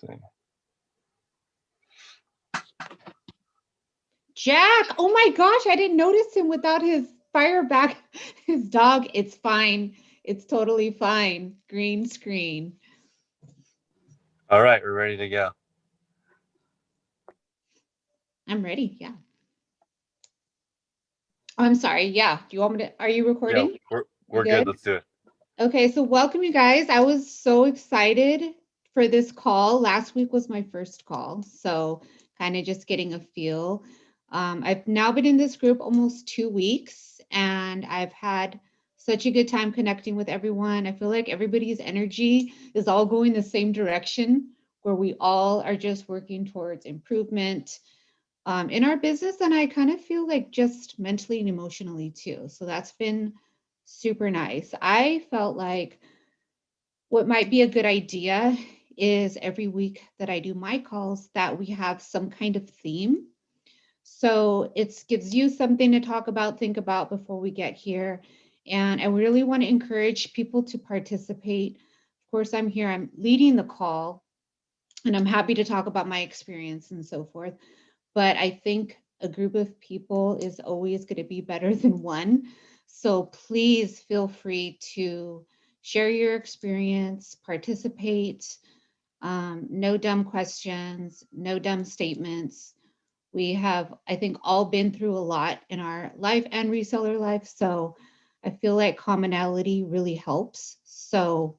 see. Jack, oh my gosh, I didn't notice him without his fire back, his dog. It's fine. It's totally fine. Green screen. All right, we're ready to go. I'm ready. Yeah. Oh, I'm sorry. Yeah. Do you want me to? Are you Yeah, recording? we're good. Good. Let's do it. Okay. So, welcome, you guys. I was so excited for this call. Last week was my first call. So, kind of just getting a feel. I've now been in this group almost 2 weeks, and I've had such a good time connecting with everyone. I feel like everybody's energy is all going the same direction, where we all are just working towards improvement in our business. And I kind of feel like just mentally and emotionally too. So that's been super nice. I felt like what might be a good idea is every week that I do my calls that we have some kind of theme. So it gives you something to talk about, think about before we get here. And I really want to encourage people to participate. Of course, I'm here, I'm leading the call, and I'm happy to talk about my experience and so forth. But I think a group of people is always going to be better than one. So please feel free to share your experience, participate. No dumb questions, no dumb statements. We have, I think, all been through a lot in our life and reseller life. So I feel like commonality really helps. So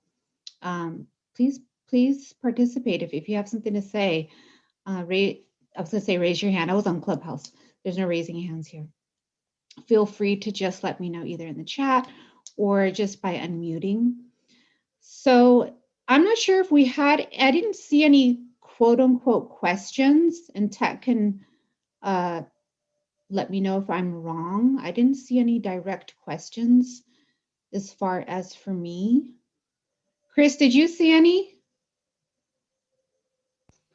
please, please participate if you have something to say. I was going to say raise your hand. I was on Clubhouse. There's no raising hands here. Feel free to just let me know either in the chat or just by unmuting. So I'm not sure if I didn't see any quote unquote questions, and Tech can let me know if I'm wrong. I didn't see any direct questions as far as for me. Chris, did you see any?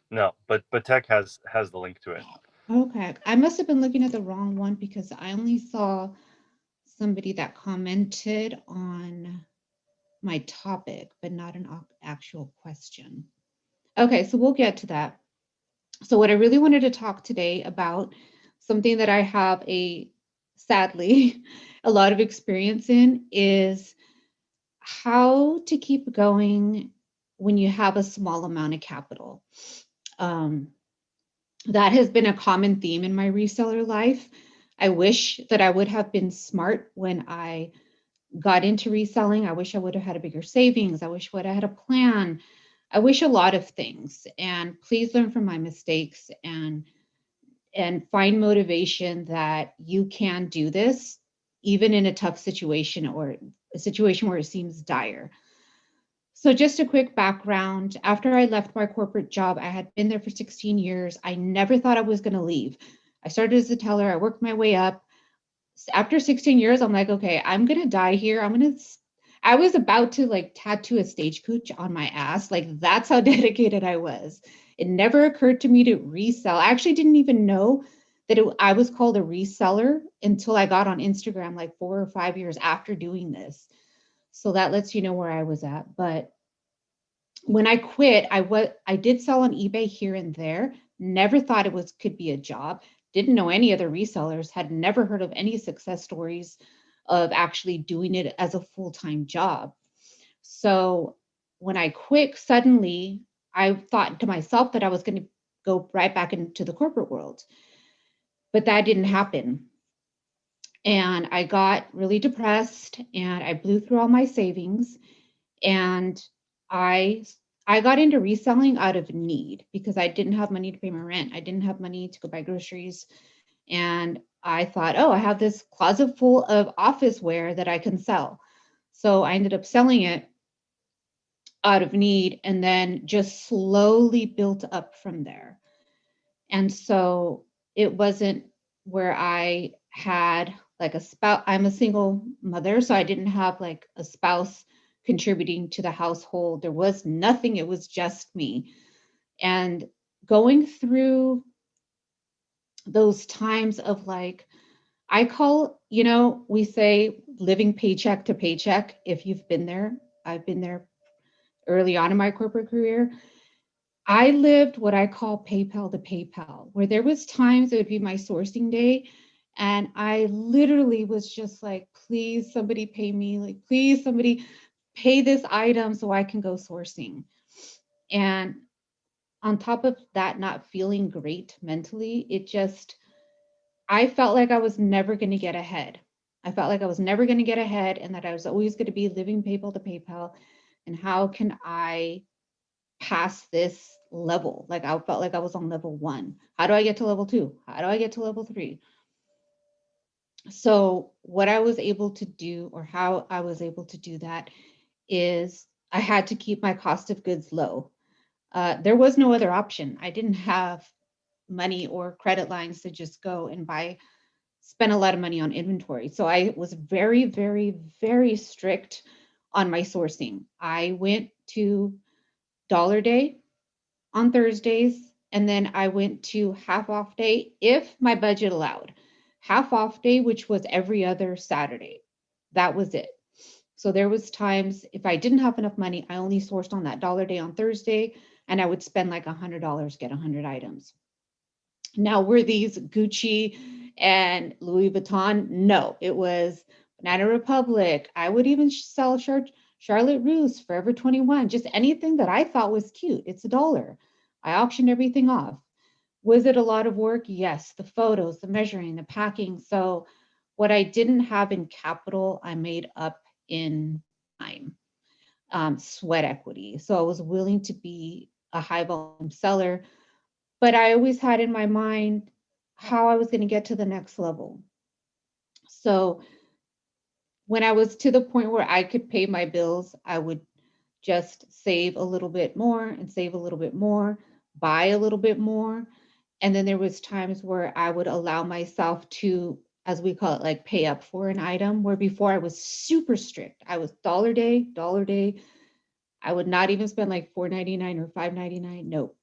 No, but Tech has the link to it. Okay, I must have been looking at the wrong one because I only saw somebody that commented on my topic, but not an actual question. Okay, so we'll get to that. So what I really wanted to talk today about, something that I have sadly, a lot of experience in, is how to keep going when you have a small amount of capital. That has been a common theme in my reseller life. I wish that I would have been smart when I got into reselling. I wish I would have had a bigger savings. I wish I would have had a plan. I wish a lot of things. And please learn from my mistakes and find motivation that you can do this even in a tough situation or a situation where it seems dire. So just a quick background. After I left my corporate job, I had been there for 16 years. I never thought I was going to leave. I started as a teller. I worked my way up. After 16 years, I'm like, okay, I'm going to die here. I was about to like tattoo a stagecoach on my ass. Like that's how dedicated I was. It never occurred to me to resell. I actually didn't even know that I was called a reseller until I got on Instagram like 4 or 5 years after doing this. So that lets you know where I was at. But when I quit, I did sell on eBay here and there. Never thought could be a job. Didn't know any other resellers. Had never heard of any success stories of actually doing it as a full-time job. So when I quit, suddenly I thought to myself that I was going to go right back into the corporate world, but that didn't happen. And I got really depressed, and I blew through all my savings, and I I got into reselling out of need because I didn't have money to pay my rent. I didn't have money to go buy groceries. And I thought, oh, I have this closet full of office wear that I can sell. So I ended up selling it out of need and then just slowly built up from there. And so it wasn't where I had like a spouse. I'm a single mother, so I didn't have like a spouse contributing to the household. There was nothing, it was just me. And going through those times of like, I call, we say living paycheck to paycheck. If you've been there, I've been there early on in my corporate career. I lived what I call PayPal to PayPal, where there was times it would be my sourcing day, and I literally was just like, please somebody pay me, like please somebody pay this item so I can go sourcing. And on top of that, not feeling great mentally, I felt like I was never going to get ahead. I felt like I was never going to get ahead and that I was always going to be living PayPal to PayPal. And how can I pass this level? Like I felt like I was on level 1. How do I get to level 2? How do I get to level 3? So what I was able to do, or how I was able to do that, is I had to keep my cost of goods low. There was no other option. I didn't have money or credit lines to just go and spend a lot of money on inventory. So I was very, very, very strict on my sourcing. I went to Dollar Day on Thursdays, and then I went to half off day if my budget allowed. Half off day, which was every other Saturday. That was it. So there was times if I didn't have enough money, I only sourced on that Dollar Day on Thursday, and I would spend like $100, get 100 items. Now, were these Gucci and Louis Vuitton? No, it was Banana Republic. I would even sell Charlotte Russe, Forever 21, just anything that I thought was cute. It's $1. I auctioned everything off. Was it a lot of work? Yes, the photos, the measuring, the packing. So what I didn't have in capital, I made up in time, sweat equity. So I was willing to be a high volume seller, but I always had in my mind how I was going to get to the next level. So when I was to the point where I could pay my bills, I would just save a little bit more and save a little bit more, buy a little bit more. And then there was times where I would allow myself to, as we call it, like pay up for an item, where before I was super strict. I was dollar day. I would not even spend like $4.99 or $5.99. No.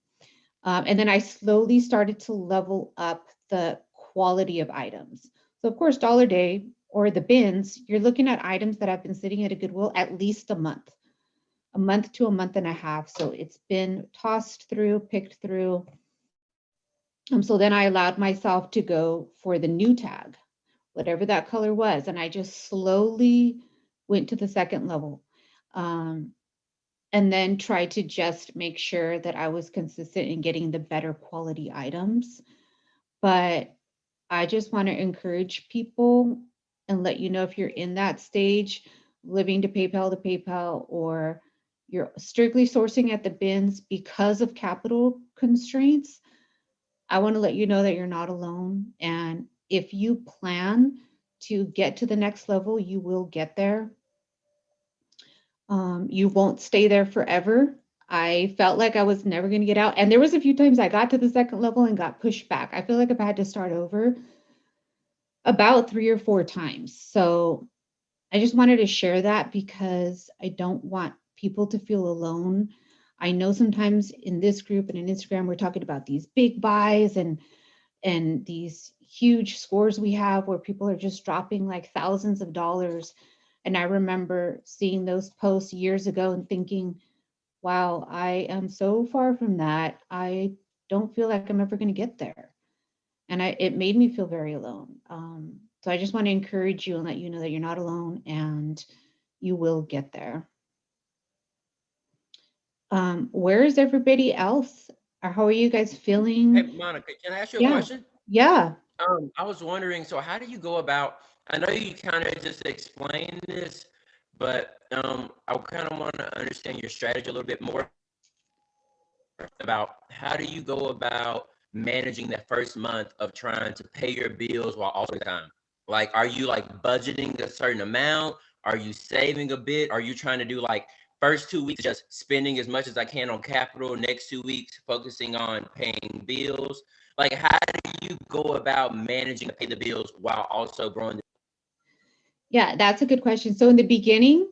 And then I slowly started to level up the quality of items. So of course, Dollar Day or the bins, you're looking at items that have been sitting at a Goodwill at least a month to a month and a half. So it's been tossed through, picked through. So then I allowed myself to go for the new tag, whatever that color was. And I just slowly went to the second level. And then try to just make sure that I was consistent in getting the better quality items. But I just want to encourage people and let you know if you're in that stage, living to PayPal, or you're strictly sourcing at the bins because of capital constraints, I want to let you know that you're not alone. And if you plan to get to the next level, you will get there. You won't stay there forever. I felt like I was never going to get out. And there was a few times I got to the second level and got pushed back. I feel like I've had to start over about 3 or 4 times. So I just wanted to share that because I don't want people to feel alone. I know sometimes in this group and in Instagram, we're talking about these big buys and these huge scores we have where people are just dropping like thousands of dollars. And I remember seeing those posts years ago and thinking, wow, I am so far from that. I don't feel like I'm ever going to get there. And it made me feel very alone. So I just want to encourage you and let you know that you're not alone and you will get there. Where is everybody else? Or how are you guys feeling? Hey, Monica, can I ask you a Yeah. question? Yeah. I was wondering, so how do you go about, I know you kind of just explained this, but I kind of want to understand your strategy a little bit more about how do you go about managing that first month of trying to pay your bills while also time? Like, are you like budgeting a certain amount? Are you saving a bit? Are you trying to do like first 2 weeks just spending as much as I can on capital, next 2 weeks focusing on paying bills? Like, how do you go about managing to pay the bills while also growing? Yeah, that's a good question. So in the beginning,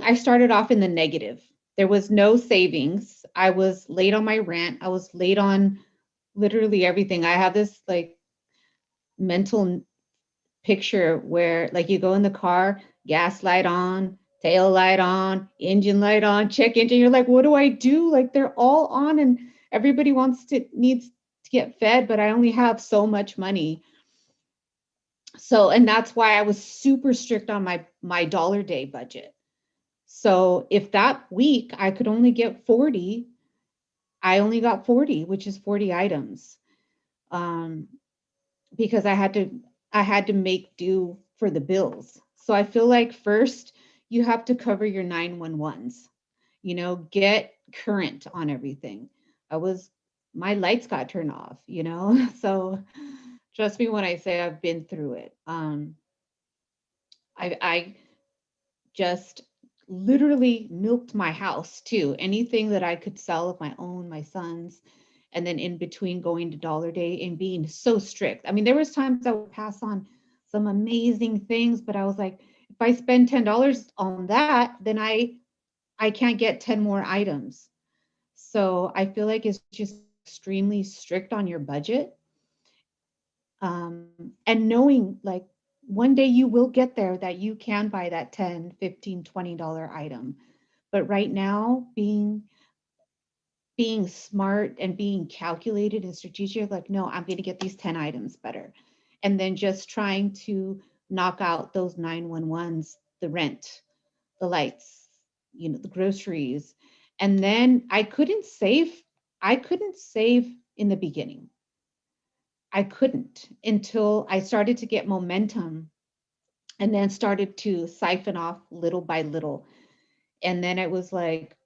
I started off in the negative. There was no savings. I was late on my rent. I was late on literally everything. I have this like mental picture where like you go in the car, gas light on, tail light on, engine light on, check engine. You're like, what do I do? Like they're all on and everybody needs to get fed, but I only have so much money. So, and that's why I was super strict on my dollar day budget. So if that week I could only get 40, I only got 40, which is 40 items. Because I had to make do for the bills. So I feel like first you have to cover your 911s, get current on everything. My lights got turned off, so trust me when I say I've been through it. I just literally milked my house too. Anything that I could sell of my own, my son's, and then in between going to Dollar Day and being so strict. I mean, there was times I would pass on some amazing things, but I was like, if I spend $10 on that, then I can't get 10 more items. So I feel like it's just extremely strict on your budget. And knowing like one day you will get there that you can buy that 10, 15, $20 item. But right now, being smart and being calculated and strategic, like, no, I'm going to get these 10 items better. And then just trying to knock out those 911s, the rent, the lights, the groceries. And then I couldn't save in the beginning. I couldn't until I started to get momentum and then started to siphon off little by little. And then it was like,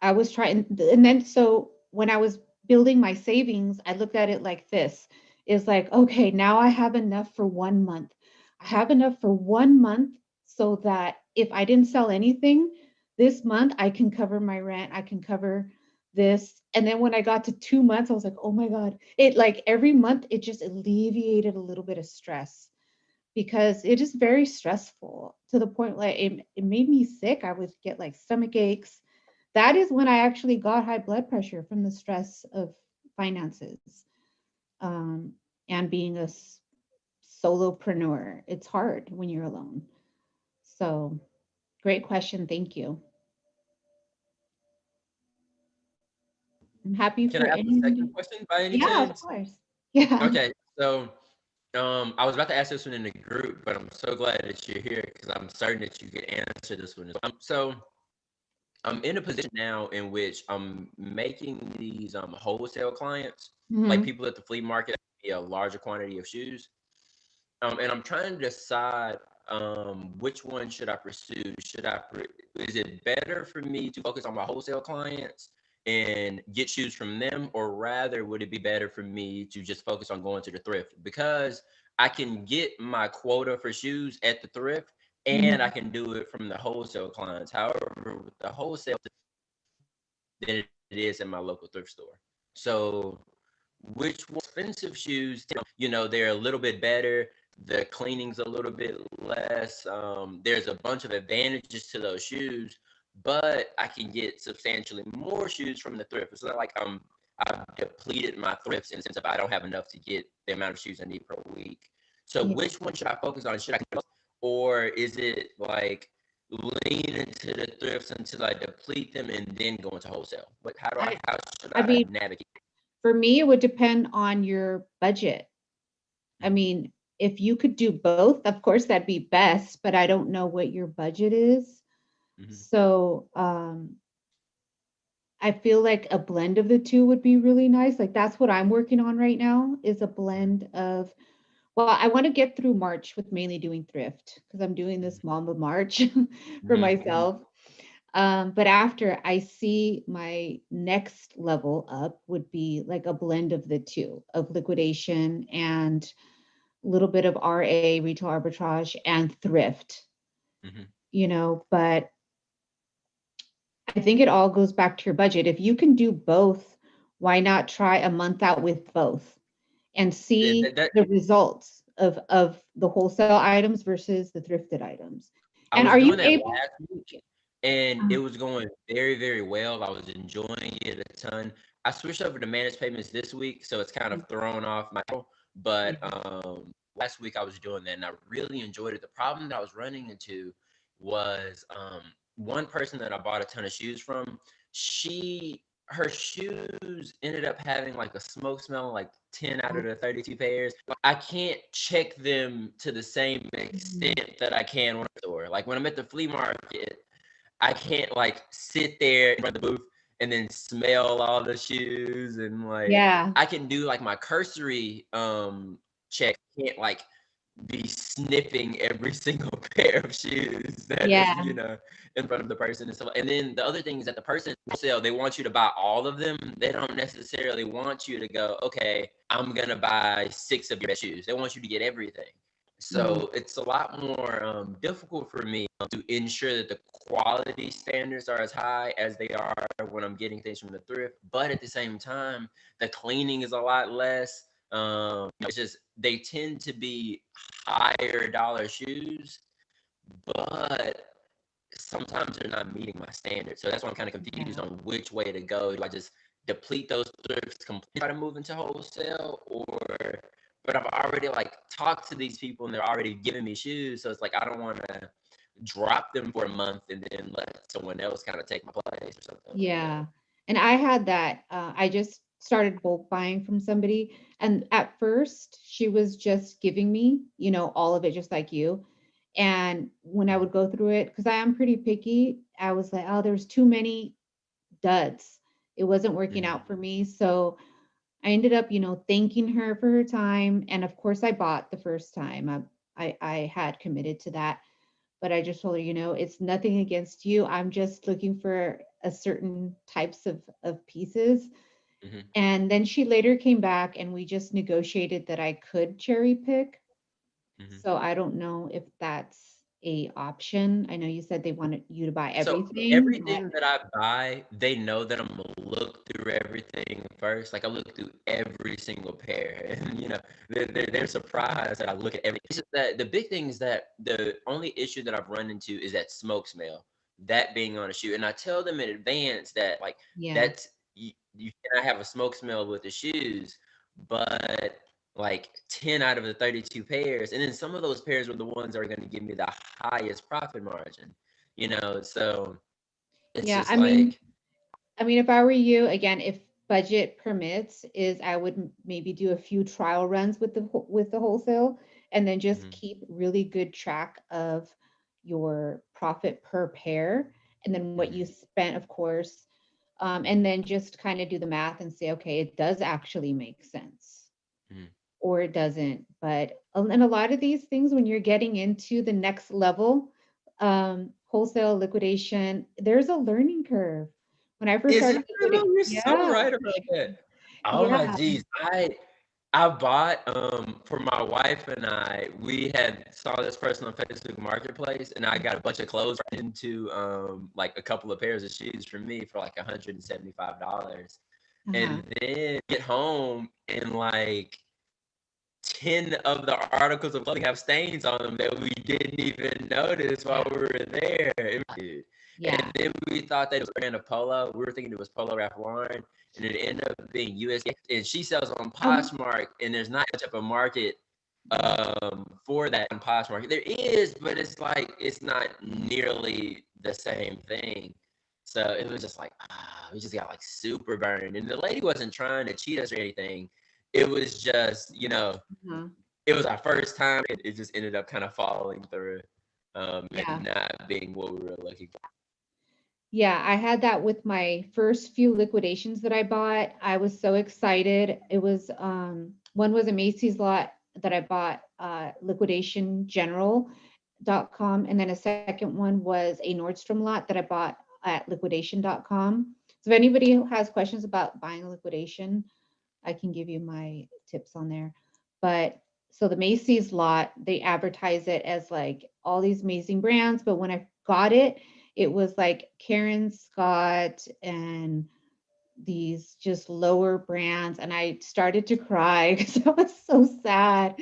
I was trying, and then so when I was building my savings, I looked at it like this is like, okay, now I have enough for 1 month. I have enough for 1 month so that if I didn't sell anything this month, I can cover my rent, I can cover this. And then when I got to 2 months, I was like, oh my God, it like every month, it just alleviated a little bit of stress because it is very stressful to the point like it made me sick. I would get like stomach aches. That is when I actually got high blood pressure from the stress of finances, and being a solopreneur. It's hard when you're alone. So great question. Thank you. I'm happy Can for I ask a second any. question by any Yeah, of chance? course. Yeah. Okay, so I was about to ask this one in the group, but I'm so glad that you're here because I'm certain that you could answer this one. So I'm in a position now in which I'm making these wholesale clients, like Mhm. people at the flea market, a larger quantity of shoes. And I'm trying to decide which one should I pursue. Is it better for me to focus on my wholesale clients and get shoes from them, or rather would it be better for me to just focus on going to the thrift? Because I can get my quota for shoes at the thrift and I Mhm. can do it from the wholesale clients. However, with the wholesale than it is in my local thrift store. So which expensive shoes, they're a little bit better. The cleaning's a little bit less. There's a bunch of advantages to those shoes, but I can get substantially more shoes from the thrift. It's not like I've depleted my thrifts in the sense of I don't have enough to get the amount of shoes I need per week. So Yeah. which one should I focus on? Or is it like lean into the thrifts until I deplete them and then go into wholesale? But I how should I I mean, navigate? for me, it would depend on your budget. I Mhm. mean, if you could do both, of course, that'd be best, but I don't know what your budget is. Mhm. So, I feel like a blend of the two would be really nice. Like that's what I'm working on right now is a Mhm. blend of, well, I want to get through March with mainly doing thrift because I'm doing Mhm. this Mama March for Mhm. Mhm. myself. But after I see my next level up would be like a blend of the two of liquidation and a little bit of RA, retail arbitrage, and thrift, Mhm. but I think it all goes back to your budget. If you can do both, why not try a month out with both and Yeah, see that the results of the wholesale items versus the thrifted items? I And was are you doing that able? last week, and it was going very, very well. I was enjoying it a ton. I switched over to managed payments this week, so it's kind of thrown off my. But last week I was doing that, and I really enjoyed it. The problem that I was running into was one person that I bought a ton of shoes from. Her shoes ended up having like a smoke smell, like 10 out of the 32 pairs. I can't check them to the same extent that I can when I'm at the store. Like when I'm at the flea market, I can't like sit there in front of the booth and then smell all the shoes and like Yeah. I can do like my cursory check. I can't like be sniffing every single pair of shoes that is, Yeah. you know, in front of the person and stuff. And then the other thing is that the person wholesale, they want you to buy all of them. They don't necessarily want you to go, okay, I'm gonna buy 6 of your shoes. They want you to get everything. So it's a lot more difficult for me to ensure that the quality standards are as high as they are when I'm getting things from the thrift. But at the same time, the cleaning is a lot less. It's just they tend to be higher dollar shoes, but sometimes they're not meeting my standards. So that's why I'm kind of confused Yeah. on which way to go. Do I just deplete those thrifts completely, try to move into wholesale, or but I've already like talked to these people and they're already giving me shoes, so it's like I don't want to drop them for a month and then let someone else kind of take my place or something like that. Yeah. And I had that. I just started bulk buying from somebody. And at first, she was just giving me, all of it, just like you. And when I would go through it, because I am pretty picky, I was like, oh, there's too many duds. It wasn't working Mhm. out for me. So I ended up, thanking her for her time. And of course, I bought the first time. I had committed to that, but I just told her, it's nothing against you. I'm just looking for a certain types of pieces. Mhm. And then she later came back and we just negotiated that I could cherry pick. Mhm. So I don't know if that's a option. I know you said they wanted you to buy So everything, but everything that I buy, they know that I'm gonna look through everything first. Like I look through every single pair, and they're surprised that I look at everything. It's just that the big thing is that the only issue that I've run into is that smoke smell, that being on a shoe, and I tell them in advance that like yeah, that's you cannot have a smoke smell with the shoes, but like 10 out of the 32 pairs, and then some of those pairs were the ones that are going to give me the highest profit margin. So it's yeah. just like, If I were you, again, if budget permits, is I would maybe do a few trial runs with the wholesale, and then just mhm, keep really good track of your profit per pair, and then what you mhm, spent, of course, and then just kind of do the math and say, okay, it does actually make sense, mhm. or it doesn't. But and a lot of these things, when you're getting into the next level, wholesale liquidation, there's a learning curve. When I first Is it started true though? liquidating, You're so yeah, right about that. Oh my yeah, geez. I bought for my wife and I, we had saw this person on Facebook Marketplace and I got a bunch of clothes right into like a couple of pairs of shoes for me for like $175. uh-huh, And then get home and like 10 of the articles of clothing have stains on them that we didn't even notice while yeah, we were there. And yeah, then we thought that it was a brand of Polo. We were thinking it was Polo Ralph Lauren, and it ended up being USD. And she sells on oh, Poshmark, and there's not much of a market for that on Poshmark. There is, but it's like it's not nearly the same thing. So it was just like, we just got like super burned. And the lady wasn't trying to cheat us or anything. It was just, uh-huh, it was our first time. It just ended up kind of falling through yeah. and not being what we were looking for. Yeah, I had that with my first few liquidations that I bought. I was so excited. It was one was a Macy's lot that I bought liquidationgeneral.com, and then a second one was a Nordstrom lot that I bought at liquidation.com. So if anybody who has questions about buying a liquidation, I can give you my tips on there. But so the Macy's lot, they advertise it as like all these amazing brands, but when I got it, it was like Karen Scott and these just lower brands. And I started to cry because I was so sad.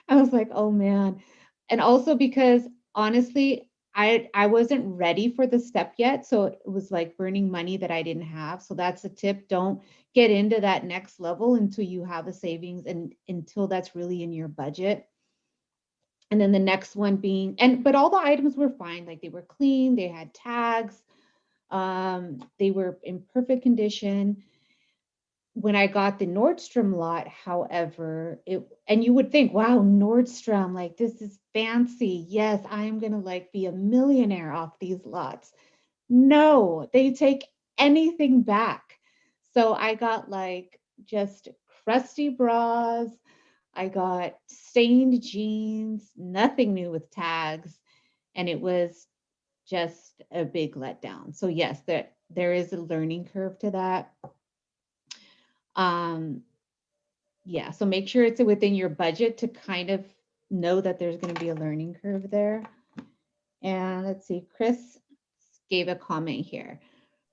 I was like, oh man. And also because honestly, I wasn't ready for the step yet. So it was like burning money that I didn't have. So that's a tip. Don't get into that next level until you have a savings and until that's really in your budget. And then the next one being, but all the items were fine. Like they were clean, they had tags, they were in perfect condition. When I got the Nordstrom lot, however, and you would think, wow, Nordstrom, like this is fancy. Yes, I am gonna like be a millionaire off these lots. No, they take anything back. So I got like just crusty bras. I got stained jeans, nothing new with tags, and it was just a big letdown. So yes, there is a learning curve to that. Yeah, so make sure it's within your budget to kind of know that there's going to be a learning curve there. And let's see, Chris gave a comment here.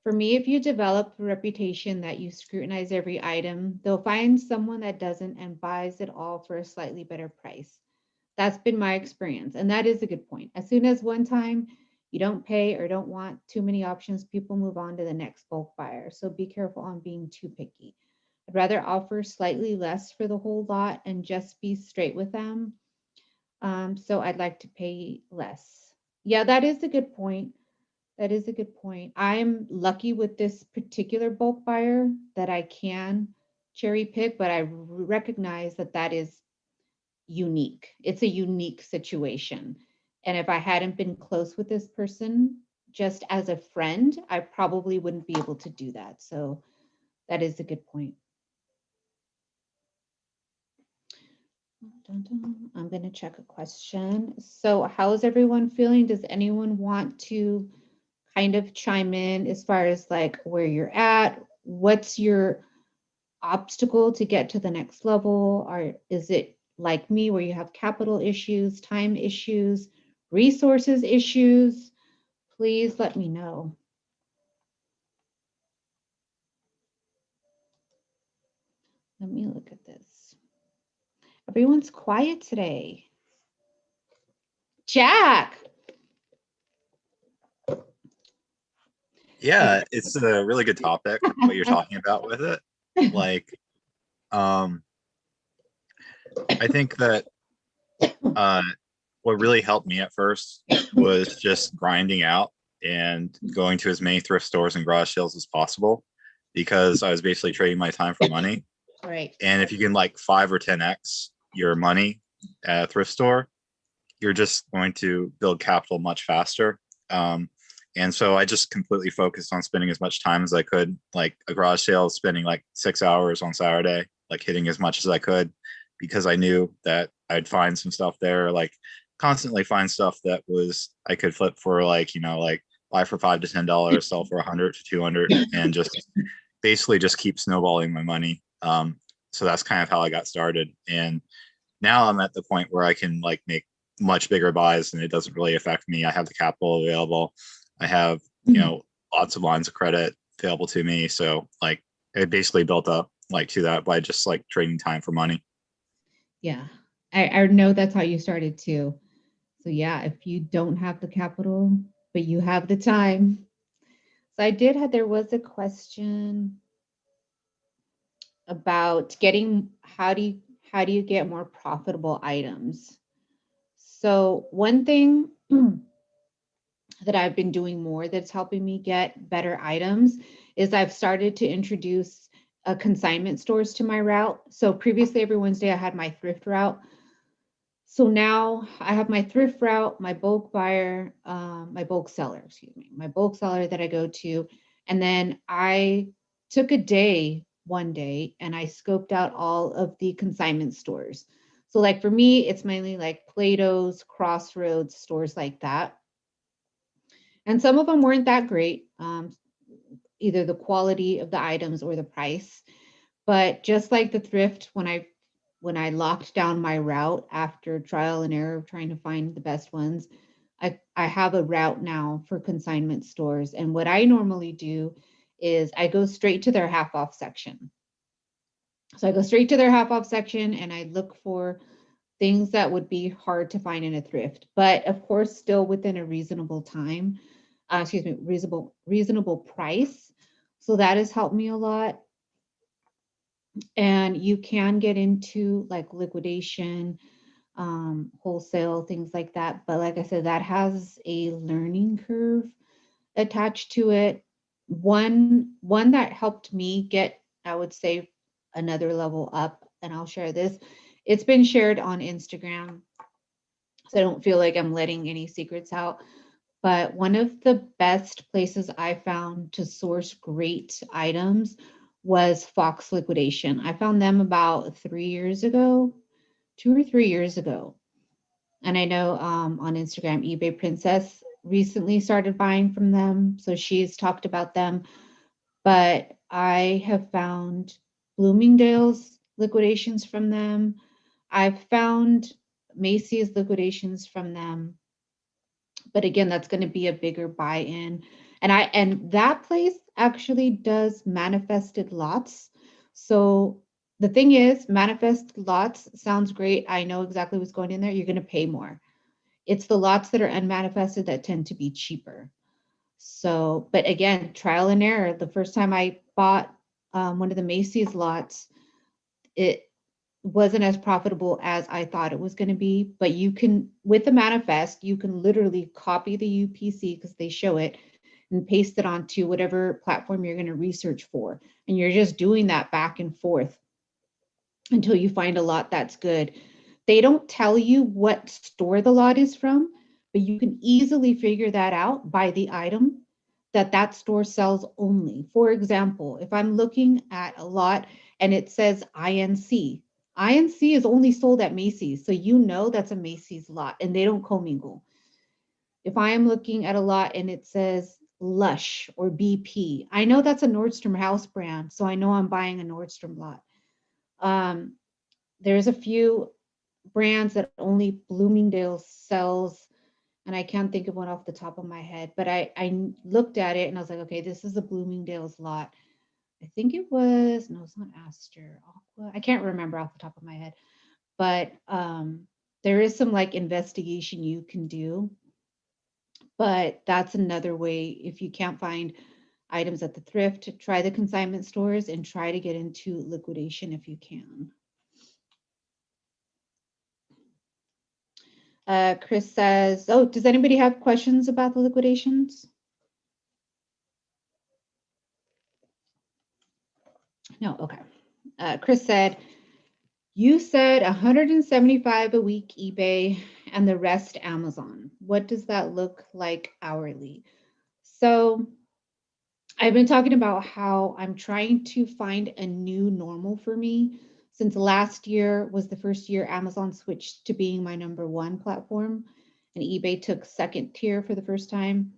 For me, if you develop a reputation that you scrutinize every item, they'll find someone that doesn't and buys it all for a slightly better price. That's been my experience. And that is a good point. As soon as one time you don't pay or don't want too many options, people move on to the next bulk buyer. So be careful on being too picky. I'd rather offer slightly less for the whole lot and just be straight with them. So I'd like to pay less. Yeah, that is a good point. That is a good point. I'm lucky with this particular bulk buyer that I can cherry pick, but I recognize that that is unique. It's a unique situation. And if I hadn't been close with this person, just as a friend, I probably wouldn't be able to do that. So that is a good point. I'm going to check a question. So how is everyone feeling? Does anyone want to kind of chime in as far as like where you're at? What's your obstacle to get to the next level? Or is it like me where you have capital issues, time issues, resources issues? Please let me know. Let me look at this. Everyone's quiet today. Jack. Yeah, it's a really good topic, what you're talking about with it. Like, I think that what really helped me at first was just grinding out and going to as many thrift stores and garage sales as possible, because I was basically trading my time for money. Right. And if you can like 5 or 10x your money at a thrift store, you're just going to build capital much faster. And so I just completely focused on spending as much time as I could, like a garage sale, spending like 6 hours on Saturday, like hitting as much as I could, because I knew that I'd find some stuff there, like constantly find stuff that was, I could flip for like, like buy for $5 to $10, sell for 100 to 200, and just basically just keep snowballing my money. So that's kind of how I got started. And now I'm at the point where I can like make much bigger buys and it doesn't really affect me. I have the capital available. I have, lots of lines of credit available to me. So like it basically built up like to that by just like trading time for money. Yeah, I know that's how you started too. So yeah, if you don't have the capital, but you have the time. So there was a question about how do you get more profitable items? So one thing that I've been doing more that's helping me get better items is I've started to introduce consignment stores to my route. So previously every Wednesday I had my thrift route. So now I have my thrift route, my bulk buyer, my bulk seller that I go to. And then I took one day, and I scoped out all of the consignment stores. So like for me, it's mainly like Plato's, Crossroads, stores like that. And some of them weren't that great, either the quality of the items or the price. But just like the thrift, when I locked down my route after trial and error of trying to find the best ones, I have a route now for consignment stores. And what I normally do is I go straight to their half off section. So I go straight to their half off section and I look for things that would be hard to find in a thrift, but of course, still within a reasonable time, reasonable price. So that has helped me a lot. And you can get into like liquidation. wholesale, things like that. But like I said, that has a learning curve attached to it. One that helped me get, I would say, another level up, and I'll share this. It's been shared on Instagram, so I don't feel like I'm letting any secrets out. But one of the best places I found to source great items was Fox Liquidation. I found them about 3 years ago, 2 or 3 years ago. And I know on Instagram, eBay Princess recently started buying from them. So she's talked about them. But I have found Bloomingdale's liquidations from them. I've found Macy's liquidations from them. But again, that's going to be a bigger buy-in. And that place actually does manifested lots. So the thing is, manifest lots sounds great. I know exactly what's going in there. You're going to pay more. It's the lots that are unmanifested that tend to be cheaper. So, but again, trial and error. The first time I bought one of the Macy's lots, it wasn't as profitable as I thought it was going to be. But you can, with the manifest, you can literally copy the UPC because they show it and paste it onto whatever platform you're going to research for. And you're just doing that back and forth until you find a lot that's good. They don't tell you what store the lot is from, but you can easily figure that out by the item that that store sells only. For example, if I'm looking at a lot and it says INC, INC is only sold at Macy's. So you know that's a Macy's lot and they don't commingle. If I am looking at a lot and it says Lush or BP, I know that's a Nordstrom house brand. So I know I'm buying a Nordstrom lot. There's a few brands that only Bloomingdale's sells, and I can't think of one off the top of my head, but I looked at it and I was like, okay, this is a Bloomingdale's lot. I think it was, no, it's not Aster, Aqua. I can't remember off the top of my head, but there is some like investigation you can do. But that's another way, if you can't find items at the thrift, try the consignment stores and try to get into liquidation if you can. Chris says, oh, does anybody have questions about the liquidations? No, okay. Chris said, you said 175 a week eBay and the rest Amazon. What does that look like hourly? So I've been talking about how I'm trying to find a new normal for me. Since last year was the first year Amazon switched to being my #1 platform and eBay took second tier for the first time.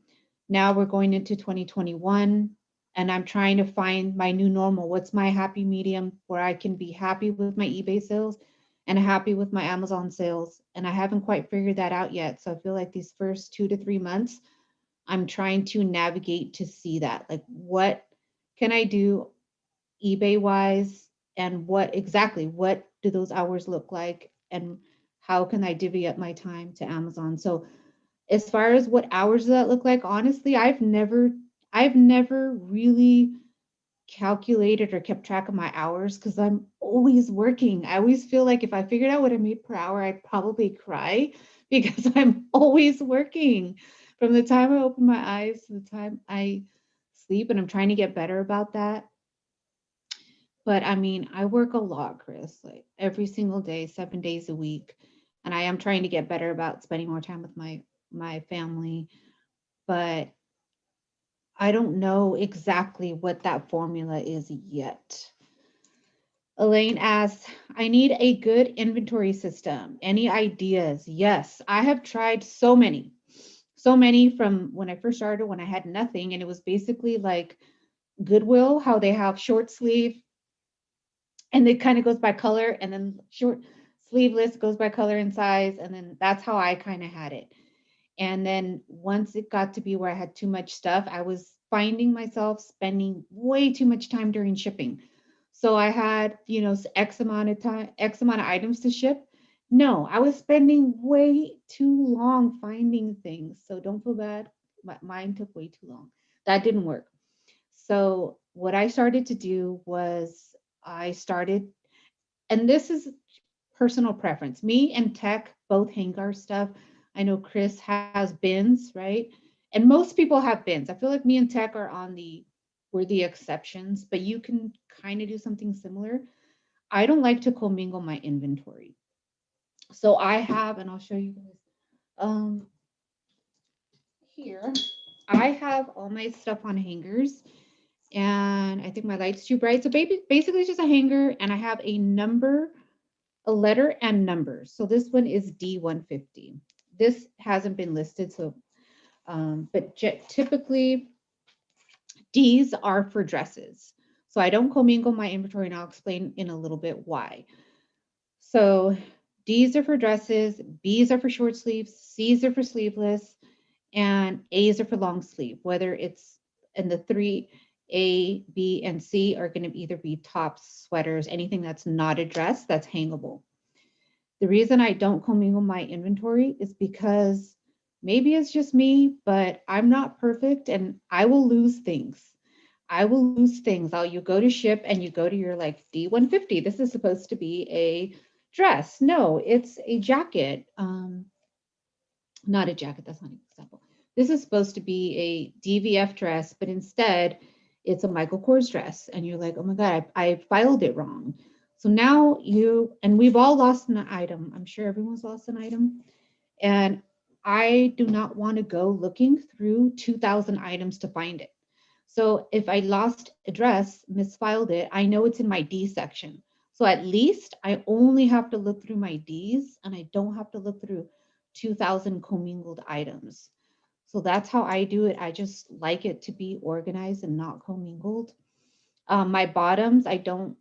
Now we're going into 2021 and I'm trying to find my new normal. What's my happy medium where I can be happy with my eBay sales and happy with my Amazon sales? And I haven't quite figured that out yet. So I feel like these first 2 to 3 months, I'm trying to navigate to see that. Like, what can I do eBay wise? And what do those hours look like? And how can I divvy up my time to Amazon? So as far as what hours does that look like, honestly, I've never really calculated or kept track of my hours because I'm always working. I always feel like if I figured out what I made per hour, I'd probably cry because I'm always working from the time I open my eyes to the time I sleep, and I'm trying to get better about that. But I mean, I work a lot, Chris, like every single day, 7 days a week. And I am trying to get better about spending more time with my family. But I don't know exactly what that formula is yet. Elaine asks, I need a good inventory system. Any ideas? Yes, I have tried so many from when I first started, when I had nothing. And it was basically like Goodwill, how they have short sleeve and it kind of goes by color, and then short sleeveless goes by color and size. And then that's how I kind of had it. And then once it got to be where I had too much stuff, I was finding myself spending way too much time during shipping. So I had, X amount of time, X amount of items to ship. No, I was spending way too long finding things. So don't feel bad. Mine took way too long. That didn't work. So what I started to do was and this is personal preference. Me and Tech both hang our stuff. I know Chris has bins, right? And most people have bins. I feel like me and Tech we're the exceptions, but you can kind of do something similar. I don't like to commingle my inventory. So I have, and I'll show you guys. Here, I have all my stuff on hangers, and I think my light's too bright. So basically it's just a hanger, and I have a number, a letter and numbers. So this one is D150. This hasn't been listed, so but typically D's are for dresses. So I don't commingle my inventory, and I'll explain in a little bit why. So D's are for dresses, B's are for short sleeves, C's are for sleeveless, and A's are for long sleeve. Whether it's in the 3A, B, and C are going to either be tops, sweaters, anything that's not a dress that's hangable. The reason I don't commingle my inventory is because maybe it's just me, but I'm not perfect and I will lose things. You go to ship and you go to your like D150. This is supposed to be a dress. No, it's a jacket. Not a jacket, that's not an example. This is supposed to be a DVF dress, but instead it's a Michael Kors dress. And you're like, oh my God, I filed it wrong. So now and we've all lost an item. I'm sure everyone's lost an item. And I do not want to go looking through 2,000 items to find it. So if I lost a dress, misfiled it, I know it's in my D section. So at least I only have to look through my Ds and I don't have to look through 2,000 commingled items. So that's how I do it. I just like it to be organized and not commingled. My bottoms, I don't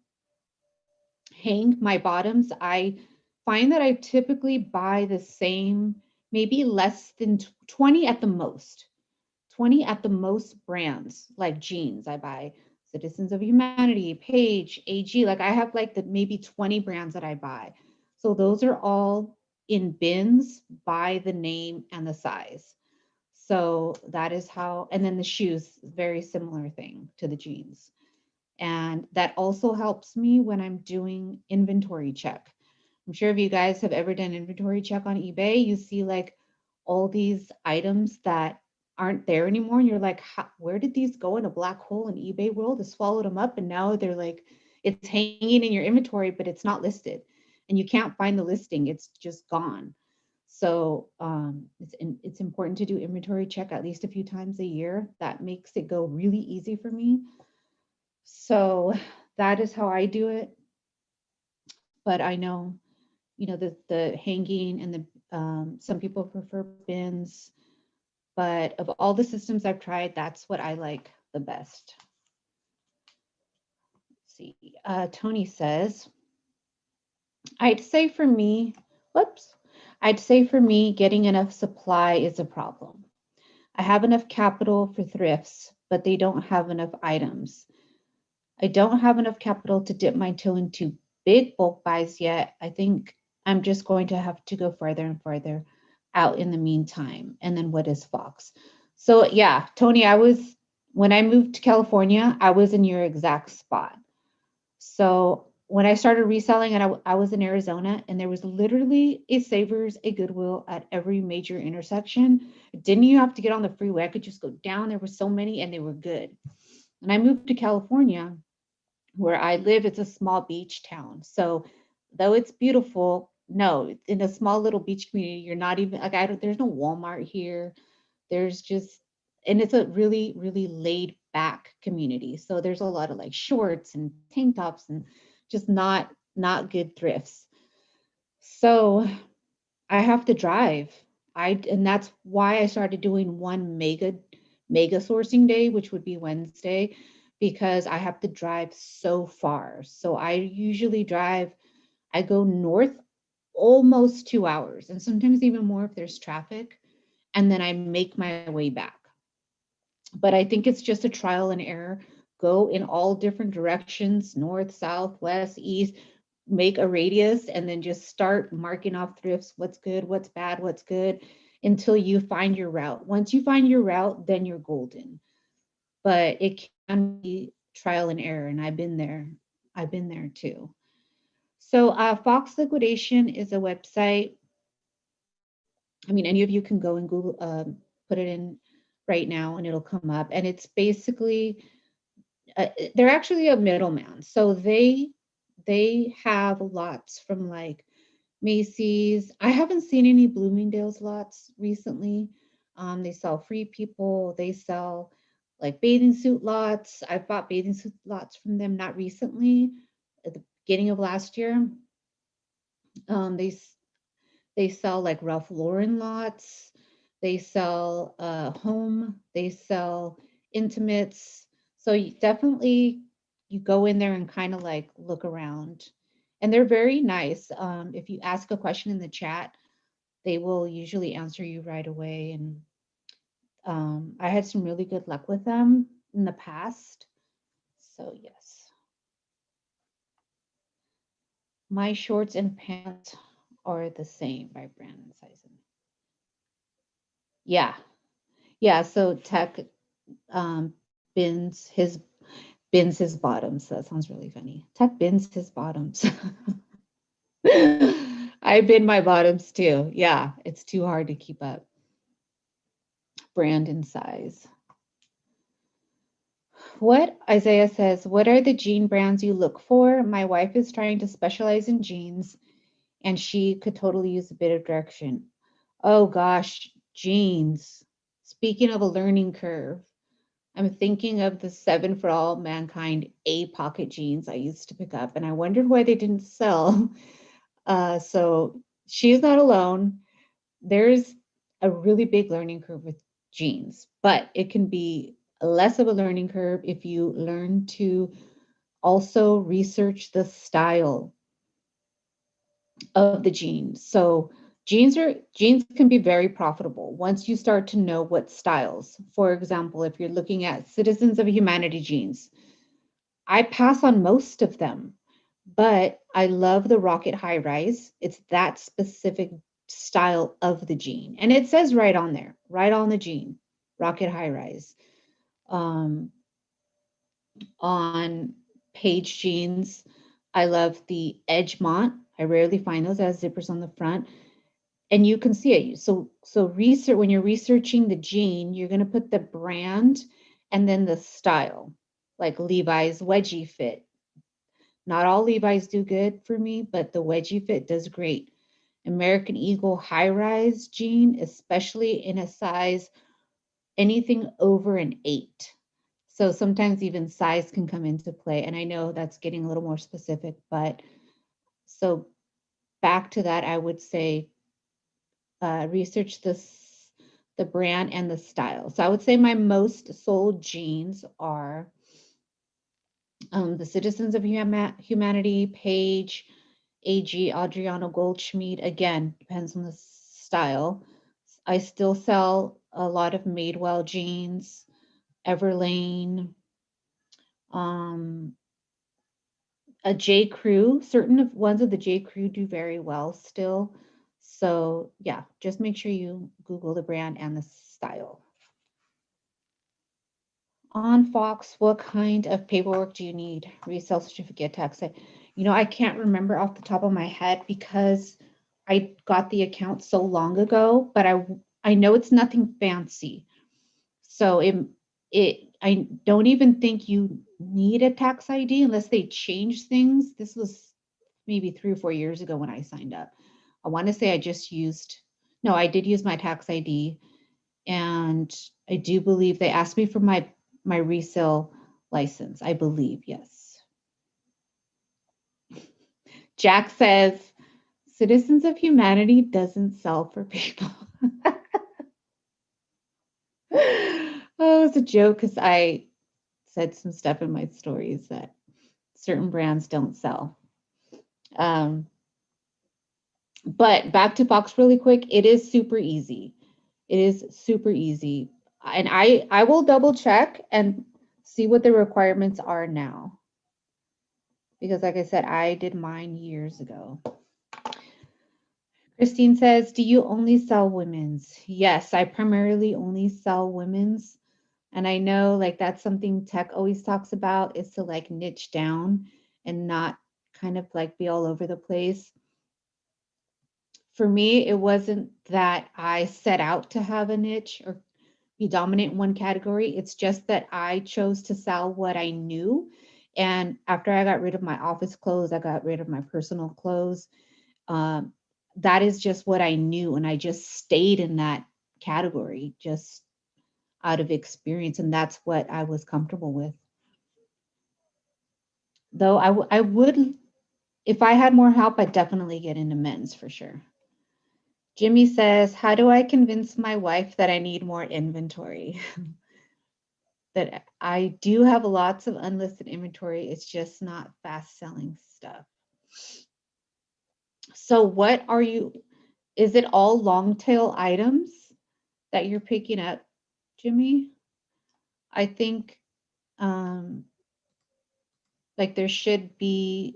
hang my bottoms. I find that I typically buy the same, maybe less than 20 at the most. 20 at the most brands, like jeans. I buy Citizens of Humanity, Page, AG. Like I have like the maybe 20 brands that I buy. So those are all in bins by the name and the size. So that is how, and then the shoes, very similar thing to the jeans. And that also helps me when I'm doing inventory check. I'm sure if you guys have ever done inventory check on eBay, you see like all these items that aren't there anymore. And you're like, where did these go in a black hole in eBay world? It swallowed them up. And now they're like, it's hanging in your inventory, but it's not listed. And you can't find the listing. It's just gone. So it's important to do inventory check at least a few times a year. That makes it go really easy for me. So that is how I do it. But I know, the hanging and the some people prefer bins. But of all the systems I've tried, that's what I like the best. Let's see, Tony says, I'd say for me, getting enough supply is a problem. I have enough capital for thrifts, but they don't have enough items. I don't have enough capital to dip my toe into big bulk buys yet. I think I'm just going to have to go further and further out in the meantime. And then what is Fox? So yeah, Tony, when I moved to California, I was in your exact spot. So when I started reselling and I was in Arizona, and there was literally a Savers, a Goodwill at every major intersection. Didn't you have to get on the freeway? I could just go down. There were so many and they were good. And I moved to California, where I live, it's a small beach town. So though it's beautiful, no, in a small little beach community, you're not even like, there's no Walmart here. There's just, and it's a really, really laid back community. So there's a lot of like shorts and tank tops and just not good thrifts. So I have to drive. And that's why I started doing one mega sourcing day, which would be Wednesday, because I have to drive so far. So I usually I go north almost 2 hours, and sometimes even more if there's traffic, and then I make my way back. But I think it's just a trial and error. Go in all different directions, north, south, west, east, make a radius, and then just start marking off thrifts, what's good, what's bad, what's good, until you find your route. Once you find your route, then you're golden. But it can be trial and error, and I've been there too. So Fox Liquidation is a website. I mean, any of you can go and Google, put it in right now and it'll come up. And it's basically, they're actually a middleman. So they have lots from like Macy's. I haven't seen any Bloomingdale's lots recently. They sell Free People. They sell like bathing suit lots. I bought bathing suit lots from them, not recently, at the beginning of last year. They sell like Ralph Lauren lots. They sell home. They sell intimates. So definitely you go in there and kind of like look around. And they're very nice. If you ask a question in the chat, they will usually answer you right away. And I had some really good luck with them in the past. So yes. My shorts and pants are the same by Brandon Sison. Yeah. Yeah. So Tech bins his bottoms. That sounds really funny. Tech bins his bottoms. I bin my bottoms too. Yeah, it's too hard to keep up. Brand and size. What Isaiah says, what are the jean brands you look for? My wife is trying to specialize in jeans and she could totally use a bit of direction. Oh gosh, jeans. Speaking of a learning curve, I'm thinking of the 7 for All Mankind A pocket jeans I used to pick up, and I wondered why they didn't sell. So she's not alone. There's a really big learning curve with jeans, but it can be less of a learning curve if you learn to also research the style of the jeans. So jeans can be very profitable once you start to know what styles. For example, if you're looking at Citizens of Humanity jeans, I pass on most of them, but I love the Rocket High Rise. It's that specific style of the jean. And it says right on there, right on the jean, Rocket High Rise. On Page jeans, I love the Edgemont. I rarely find those as zippers on the front. And you can see it. So research, when you're researching the jean, you're going to put the brand and then the style, like Levi's wedgie fit. Not all Levi's do good for me, but the wedgie fit does great. American Eagle high rise jean, especially in a size anything over an 8. So sometimes even size can come into play. And I know that's getting a little more specific, but so back to that, I would say research the brand and the style. So I would say my most sold jeans are the Citizens of Humanity, Page, AG, Adriano Goldschmied. Again, depends on the style. I still sell a lot of Madewell jeans, Everlane, a J. Crew. Certain ones of the J. Crew do very well still. So yeah, just make sure you Google the brand and the style. On Fox, what kind of paperwork do you need? Resale certificate, tax. I can't remember off the top of my head because I got the account so long ago, but I know it's nothing fancy. So I don't even think you need a tax ID unless they change things. This was maybe 3 or 4 years ago when I signed up. I want to say I did use my tax ID, and I do believe they asked me for my resale license. I believe, yes. Jack says, Citizens of Humanity doesn't sell for people. Oh, it's a joke because I said some stuff in my stories that certain brands don't sell. But back to Fox really quick, it is super easy. It is super easy. And I will double check and see what the requirements are now. Because like I said, I did mine years ago. Christine says, do you only sell women's? Yes, I primarily only sell women's. And I know like that's something Tech always talks about is to like niche down and not kind of like be all over the place. For me, it wasn't that I set out to have a niche or be dominant in one category. It's just that I chose to sell what I knew. And after I got rid of my office clothes, I got rid of my personal clothes. That is just what I knew. And I just stayed in that category just out of experience. And that's what I was comfortable with. Though I would, if I had more help, I'd definitely get into men's for sure. Jimmy says, how do I convince my wife that I need more inventory? That I do have lots of unlisted inventory. It's just not fast selling stuff. So what are you, is it all long tail items that you're picking up, Jimmy? I think like there should be,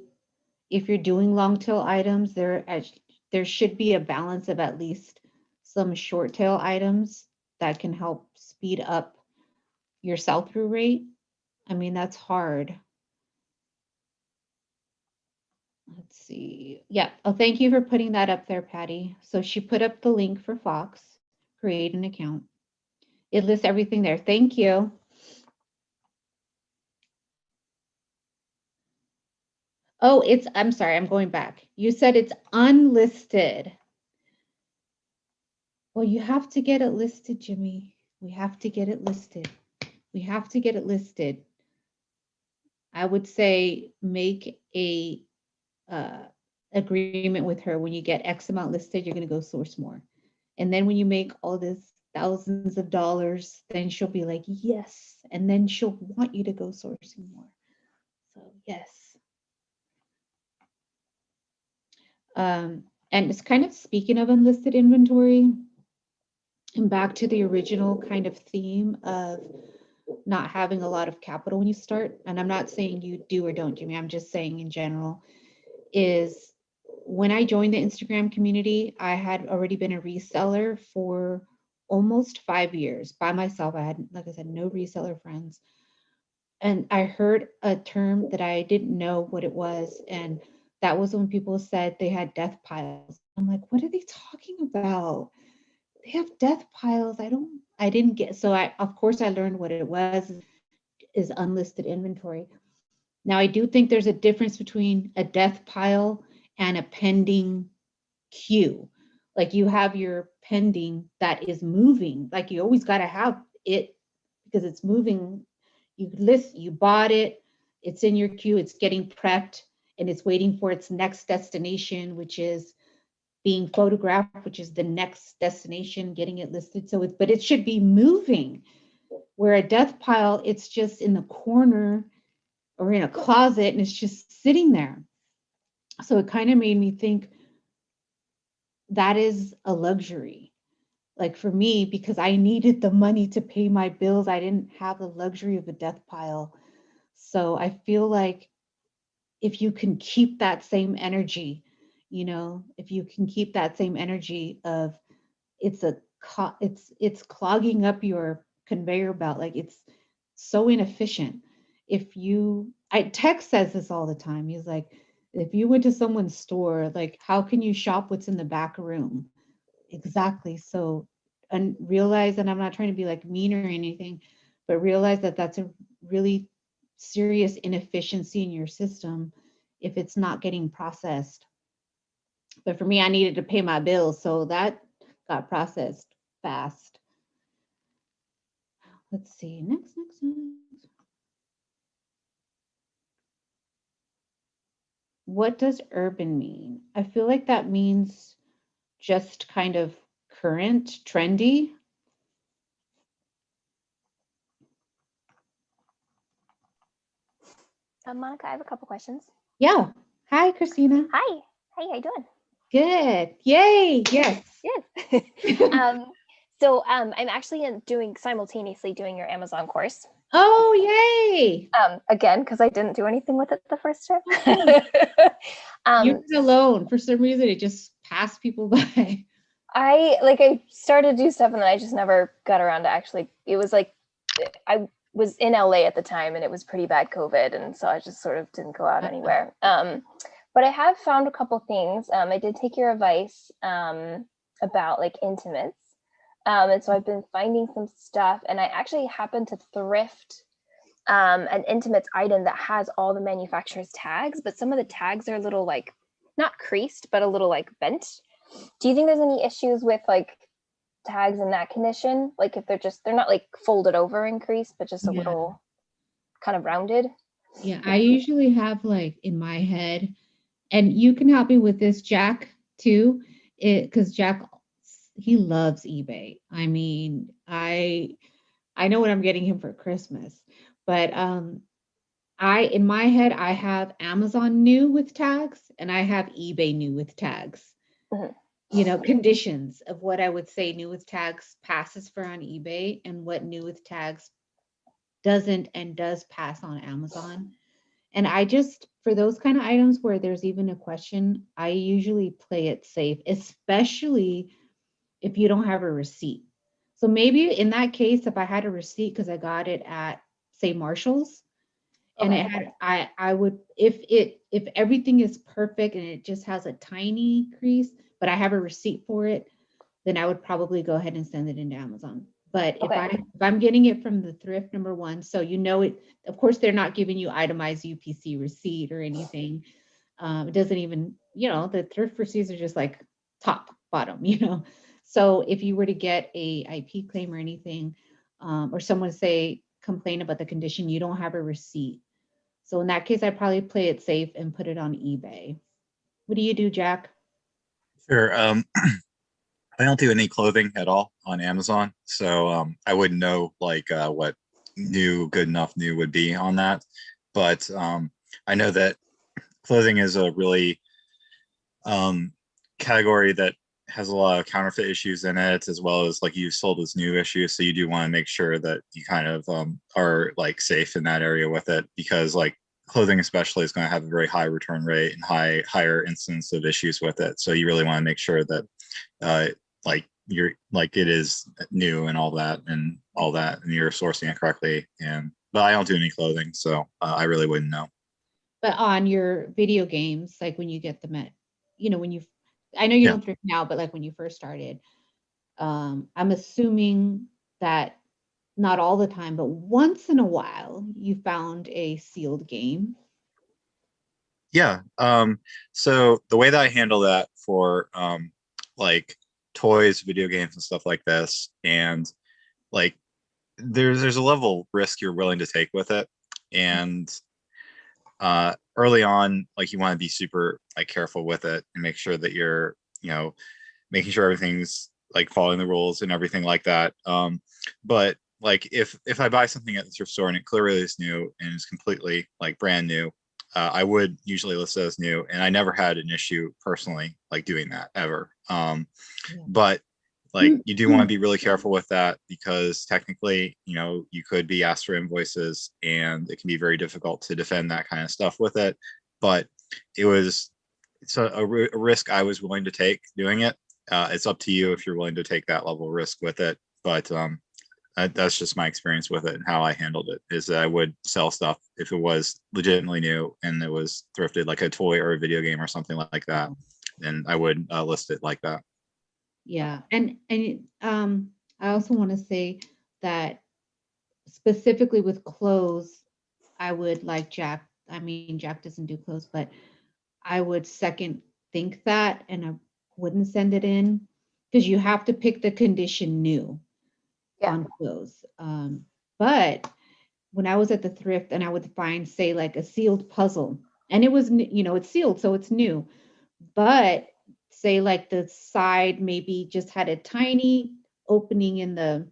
if you're doing long tail items, there should be a balance of at least some short tail items that can help speed up your sell-through rate. I mean, that's hard. Let's see. Yeah. Oh, thank you for putting that up there, Patty. So she put up the link for Fox, create an account. It lists everything there. Thank you. Oh, I'm sorry, I'm going back. You said it's unlisted. Well, you have to get it listed, Jimmy. We have to get it listed. We have to get it listed. I would say make a agreement with her. When you get X amount listed, you're going to go source more. And then when you make all this thousands of dollars, then she'll be like, yes. And then she'll want you to go sourcing more. So yes. And it's kind of speaking of unlisted inventory and back to the original kind of theme of not having a lot of capital when you start. And I'm not saying you do or don't, Jimmy. I'm just saying in general is when I joined the Instagram community, I had already been a reseller for almost 5 years by myself. I had, like I said, no reseller friends. And I heard a term that I didn't know what it was. And that was when people said they had death piles. I'm like, what are they talking about? They have death piles. I didn't get, so of course I learned what it was, is unlisted inventory. Now I do think there's a difference between a death pile and a pending queue. Like you have your pending that is moving, like you always got to have it because it's moving. You bought it, it's in your queue, it's getting prepped, and it's waiting for its next destination, which is being photographed, which is the next destination, getting it listed. So but it should be moving. Where a death pile, it's just in the corner or in a closet and it's just sitting there. So it kind of made me think that is a luxury. Like for me, because I needed the money to pay my bills, I didn't have the luxury of a death pile. So I feel like if you can keep that same energy, if you can keep that same energy of it's clogging up your conveyor belt, like it's so inefficient. Tech says this all the time. He's like, if you went to someone's store, like how can you shop what's in the back room? Exactly. So, and realize, and I'm not trying to be like mean or anything, but realize that that's a really serious inefficiency in your system if it's not getting processed. But for me, I needed to pay my bills, so that got processed fast. Let's see, next. What does urban mean? I feel like that means just kind of current, trendy. Monica, I have a couple questions. Yeah. Hi, Christina. Hi. Hey, how you doing? Good. Yay. Yes. Yes. So I'm actually simultaneously doing your Amazon course. Oh, yay. Again, because I didn't do anything with it the first time. You're alone. For some reason, it just passed people by. I started to do stuff and then I just never got around to actually, it was like, was in LA at the time, and it was pretty bad COVID, and so I just sort of didn't go out anywhere. But I have found a couple things. I did take your advice about like intimates, and so I've been finding some stuff, and I actually happened to thrift an intimates item that has all the manufacturer's tags, but some of the tags are a little like not creased, but a little like bent. Do you think there's any issues with like tags in that condition? Like if they're not like folded over and creased, but just a Yeah. little kind of rounded? Yeah, I usually have like in my head, and you can help me with this, Jack, too, because Jack, he loves eBay. I mean, I know what I'm getting him for Christmas, but in my head I have Amazon new with tags and I have eBay new with tags. Mhm. You know, conditions of what I would say new with tags passes for on eBay and what new with tags doesn't and does pass on Amazon. And I just, for those kind of items where there's even a question, I usually play it safe, especially if you don't have a receipt. So maybe in that case, if I had a receipt because I got it at, say, Marshall's, and it Okay. had, I would, if everything is perfect and it just has a tiny crease, but I have a receipt for it, then I would probably go ahead and send it into Amazon. But Okay. if I'm getting it from the thrift, number one, so you know it, of course, they're not giving you itemized UPC receipt or anything. It doesn't even, you know, the thrift receipts are just like top, bottom, you know. So if you were to get a IP claim or anything, or someone say complain about the condition, you don't have a receipt. So in that case, I probably play it safe and put it on eBay. What do you do, Jack? Sure. I don't do any clothing at all on Amazon, so I wouldn't know like what new, good enough new would be on that. But I know that clothing is a really category that has a lot of counterfeit issues in it, as well as like you sold as new issues. So you do want to make sure that you kind of are like safe in that area with it, because like clothing especially is going to have a very high return rate and higher instance of issues with it. So you really want to make sure that like you're like it is new and all that and you're sourcing it correctly. And but I don't do any clothing, so I really wouldn't know. But on your video games, like when you get them at, you know, when you, I know you Yeah. don't thrift now, but like when you first started, I'm assuming that not all the time, but once in a while, you found a sealed game. Yeah. So the way that I handle that for like toys, video games, and stuff like this, and like there's a level of risk you're willing to take with it, and early on, like you want to be super like careful with it and make sure that you're making sure everything's like following the rules and everything like that. But like if I buy something at the thrift store and it clearly is new and is completely like brand new, I would usually list it as new, and I never had an issue personally like doing that ever. Yeah. But like you do want to be really careful with that, because technically, you could be asked for invoices, and it can be very difficult to defend that kind of stuff with it. But it's a risk I was willing to take doing it. It's up to you if you're willing to take that level of risk with it. But that's just my experience with it, and how I handled it is that I would sell stuff if it was legitimately new and it was thrifted, like a toy or a video game or something like that. And I would list it like that. Yeah. And I also want to say that specifically with clothes, I would like Jack. I mean, Jack doesn't do clothes, but I would second think that, and I wouldn't send it in because you have to pick the condition new Yeah. on clothes. But when I was at the thrift and I would find, say, like a sealed puzzle, and it was, it's sealed, so it's new, but say like the side maybe just had a tiny opening in the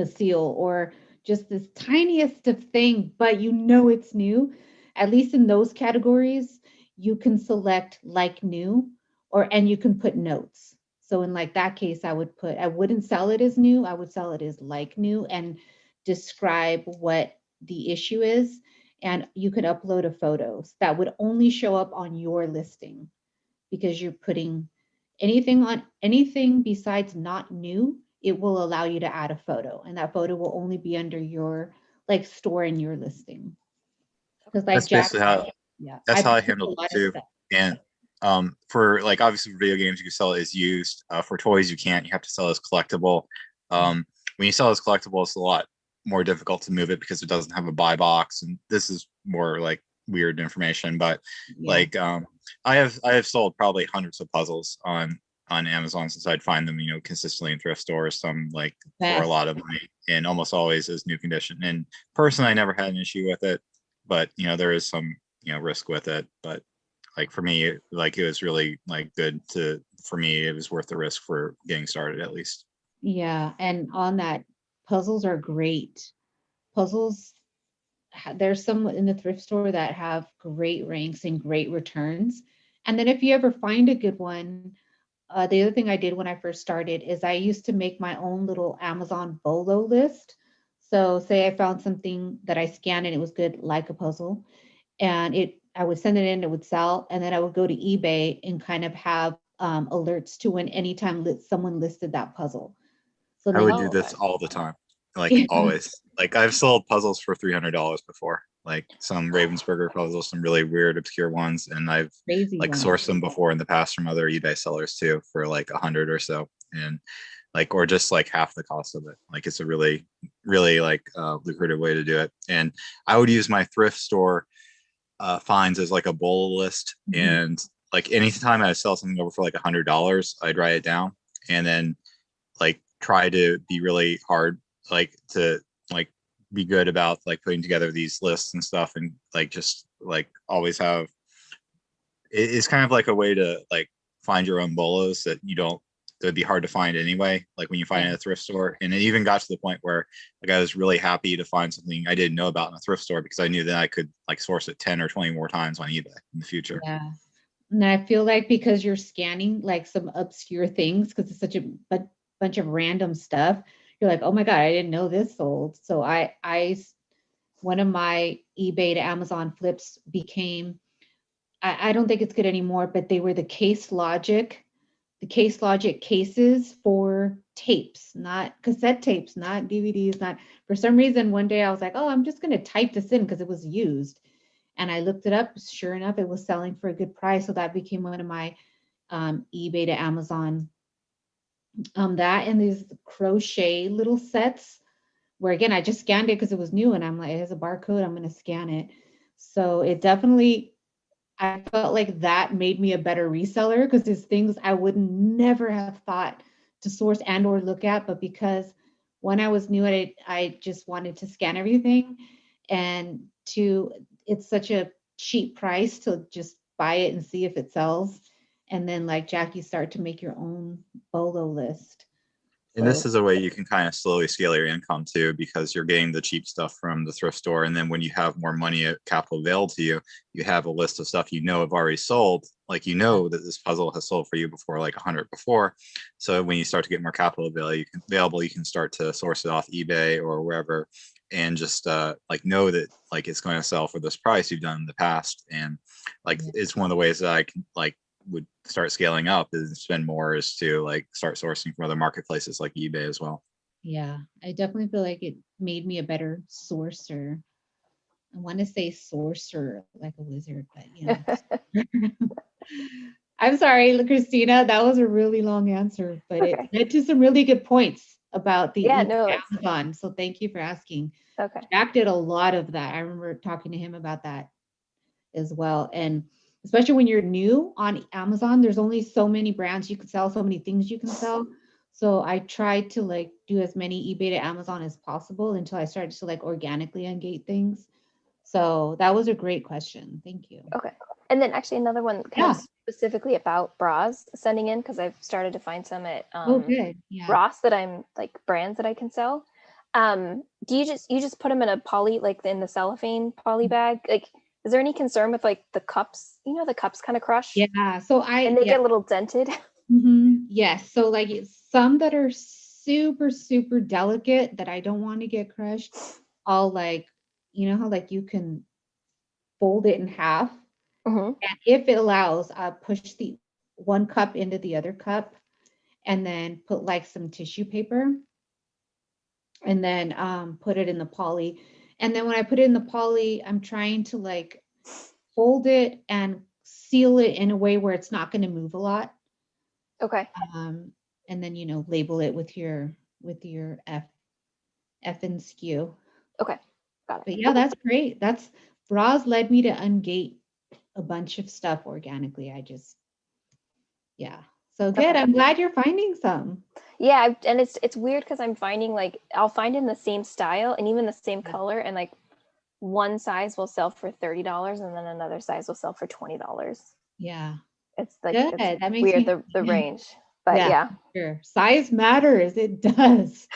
seal, or just this tiniest of thing, but it's new. At least in those categories, you can select like new, and you can put notes. So in like that case, I wouldn't sell it as new, I would sell it as like new and describe what the issue is. And you could upload a photo that would only show up on your listing, because you're putting anything besides not new, it will allow you to add a photo, and that photo will only be under your like store in your listing. Because like That's Jack, basically how yeah, that's how I posted a handled lot it of too. stuff. And for like obviously for video games, you can sell it as used. For toys, you can't. You have to sell it as collectible. When you sell it as collectible, it's a lot more difficult to move it because it doesn't have a buy box. And this is more like weird information, but Yeah. like I have sold probably hundreds of puzzles on Amazon since I'd find them, consistently in thrift stores, some like for a Best. lot of money and almost always as new condition. And personally, I never had an issue with it, but there is some risk with it. But like for me, like it was really like good for me, it was worth the risk for getting started at least. Yeah, and on that, puzzles are great. Puzzles, there's some in the thrift store that have great ranks and great returns. And then if you ever find a good one, the other thing I did when I first started is I used to make my own little Amazon BOLO list. So say I found something that I scanned and it was good, like a puzzle, and I would send it in, it would sell, and then I would go to eBay and kind of have alerts to when anytime someone listed that puzzle. So I then, would do Oh, this okay. all the time, like yeah, always. Like I've sold puzzles for $300 before, like some Ravensburger puzzles, some really weird, obscure ones, and I've crazy like one. sourced them before in the past from other eBay sellers too for like 100 or so, and like or just like half the cost of it. Like it's a really, really like lucrative way to do it. And I would use my thrift store finds as like a bull list, Mhm. and like anytime I sell something over for like $100, I'd write it down and then like try to be really hard, like to like be good about like putting together these lists and stuff, and like just like always have it's kind of like a way to like find your own bolos that you don't that'd be hard to find anyway, like when you find it Yeah. at a thrift store. And it even got to the point where like I was really happy to find something I didn't know about in a thrift store because I knew that I could like source it 10 or 20 more times on eBay in the future. Yeah. And I feel like because you're scanning like some obscure things, because it's such a bunch of random stuff, you're like, oh my God, I didn't know this sold. So one of my eBay to Amazon flips became, I don't think it's good anymore, but they were the Case Logic cases for tapes, not cassette tapes, not DVDs, not, for some reason, one day I was like, oh, I'm just going to type this in because it was used. And I looked it up. Sure enough, it was selling for a good price. So that became one of my eBay to Amazon. That and these crochet little sets where again, I just scanned it because it was new and I'm like, it has a barcode, I'm going to scan it. So it definitely, I felt like that made me a better reseller because there's things I would never have thought to source and or look at, but because when I was new at it, I just wanted to scan everything, and it's such a cheap price to just buy it and see if it sells. And then like Jackie, start to make your own BOLO list. And this So is a way you can kind of slowly scale your income too, because you're getting the cheap stuff from the thrift store. And then when you have more money at capital available to you, you have a list of stuff have already sold. Like that this puzzle has sold for you before, like 100 before. So when you start to get more capital available, you can start to source it off eBay or wherever, and just like know that like it's going to sell for this price you've done in the past. And like yeah. it's one of the ways that I can like would start scaling up is spend more is to like start sourcing from other marketplaces like eBay as well. Yeah, I definitely feel like it made me a better sourcer. I want to say sorcerer like a wizard, but I'm sorry, Christina, that was a really long answer, but it Okay. led to some really good points about the Yeah, eBay no, it's Amazon. So thank you for asking. okay. Jack did a lot of that. I remember talking to him about that as well. And especially when you're new on Amazon, there's only so many brands you can sell, so many things you can sell. So I tried to like do as many eBay to Amazon as possible until I started to like organically ungate things. So that was a great question. Thank you. Okay. And then actually another one kind Yeah. of specifically about bras sending in, because I've started to find some at Oh, good. Yeah. Ross that I'm like brands that I can sell. Do you just put them in a poly, like in the cellophane poly bag? Like, is there any concern with like the cups? You know, the cups kind of crush Yeah. So and they yeah. get a little dented. Yes. So like some that are super, super delicate that I don't want to get crushed, I'll like, you know how like you can fold it in half. Hmm. And if it allows, push the one cup into the other cup and then put like some tissue paper and then put it in the poly. And then when I put it in the poly, I'm trying to like fold it and seal it in a way where it's not going to move a lot. Okay. And then, label it with your F and skew. Okay. Got it. But yeah, that's great. Bras led me to ungate a bunch of stuff organically. Yeah. So good. Okay. I'm glad you're finding some. Yeah, and it's weird because I'm finding like I'll find in the same style and even the same color, and like one size will sell for $30 and then another size will sell for $20. Yeah. It's like Good. it's That makes weird me the range. But yeah. Sure. Size matters. It does.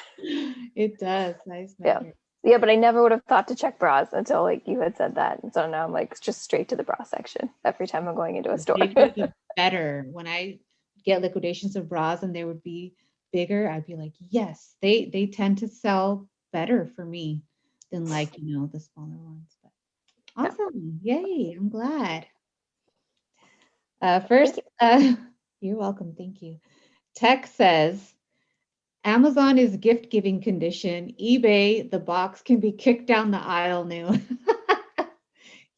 It does. Size Yeah. matters. Yeah, but I never would have thought to check bras until like you had said that. And so now I'm like just straight to the bra section every time I'm going into a store. Bigger the better. When I get liquidations of bras and they would be bigger, I'd be like, yes, they tend to sell better for me than like, the smaller ones. But awesome. Yay. I'm glad. First, you're welcome. Thank you. Tech says, Amazon is gift giving condition. eBay, the box can be kicked down the aisle new.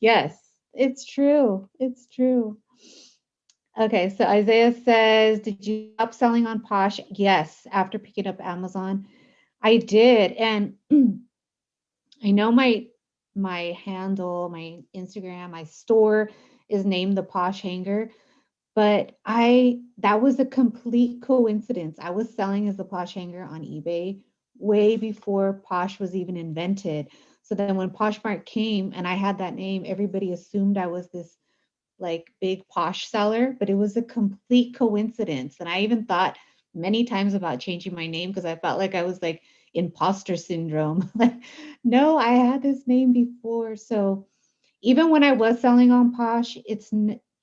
Yes, it's true. It's true. Okay, so Isaiah says, did you stop selling on Posh? Yes, after picking up Amazon. I did. And I know my handle, my Instagram, my store is named the Posh Hanger, but that was a complete coincidence. I was selling as the Posh Hanger on eBay way before Posh was even invented. So then when Poshmark came and I had that name, everybody assumed I was this like big Posh seller, but it was a complete coincidence. And I even thought many times about changing my name because I felt like I was like imposter syndrome. Like, no, I had this name before. So even when I was selling on Posh,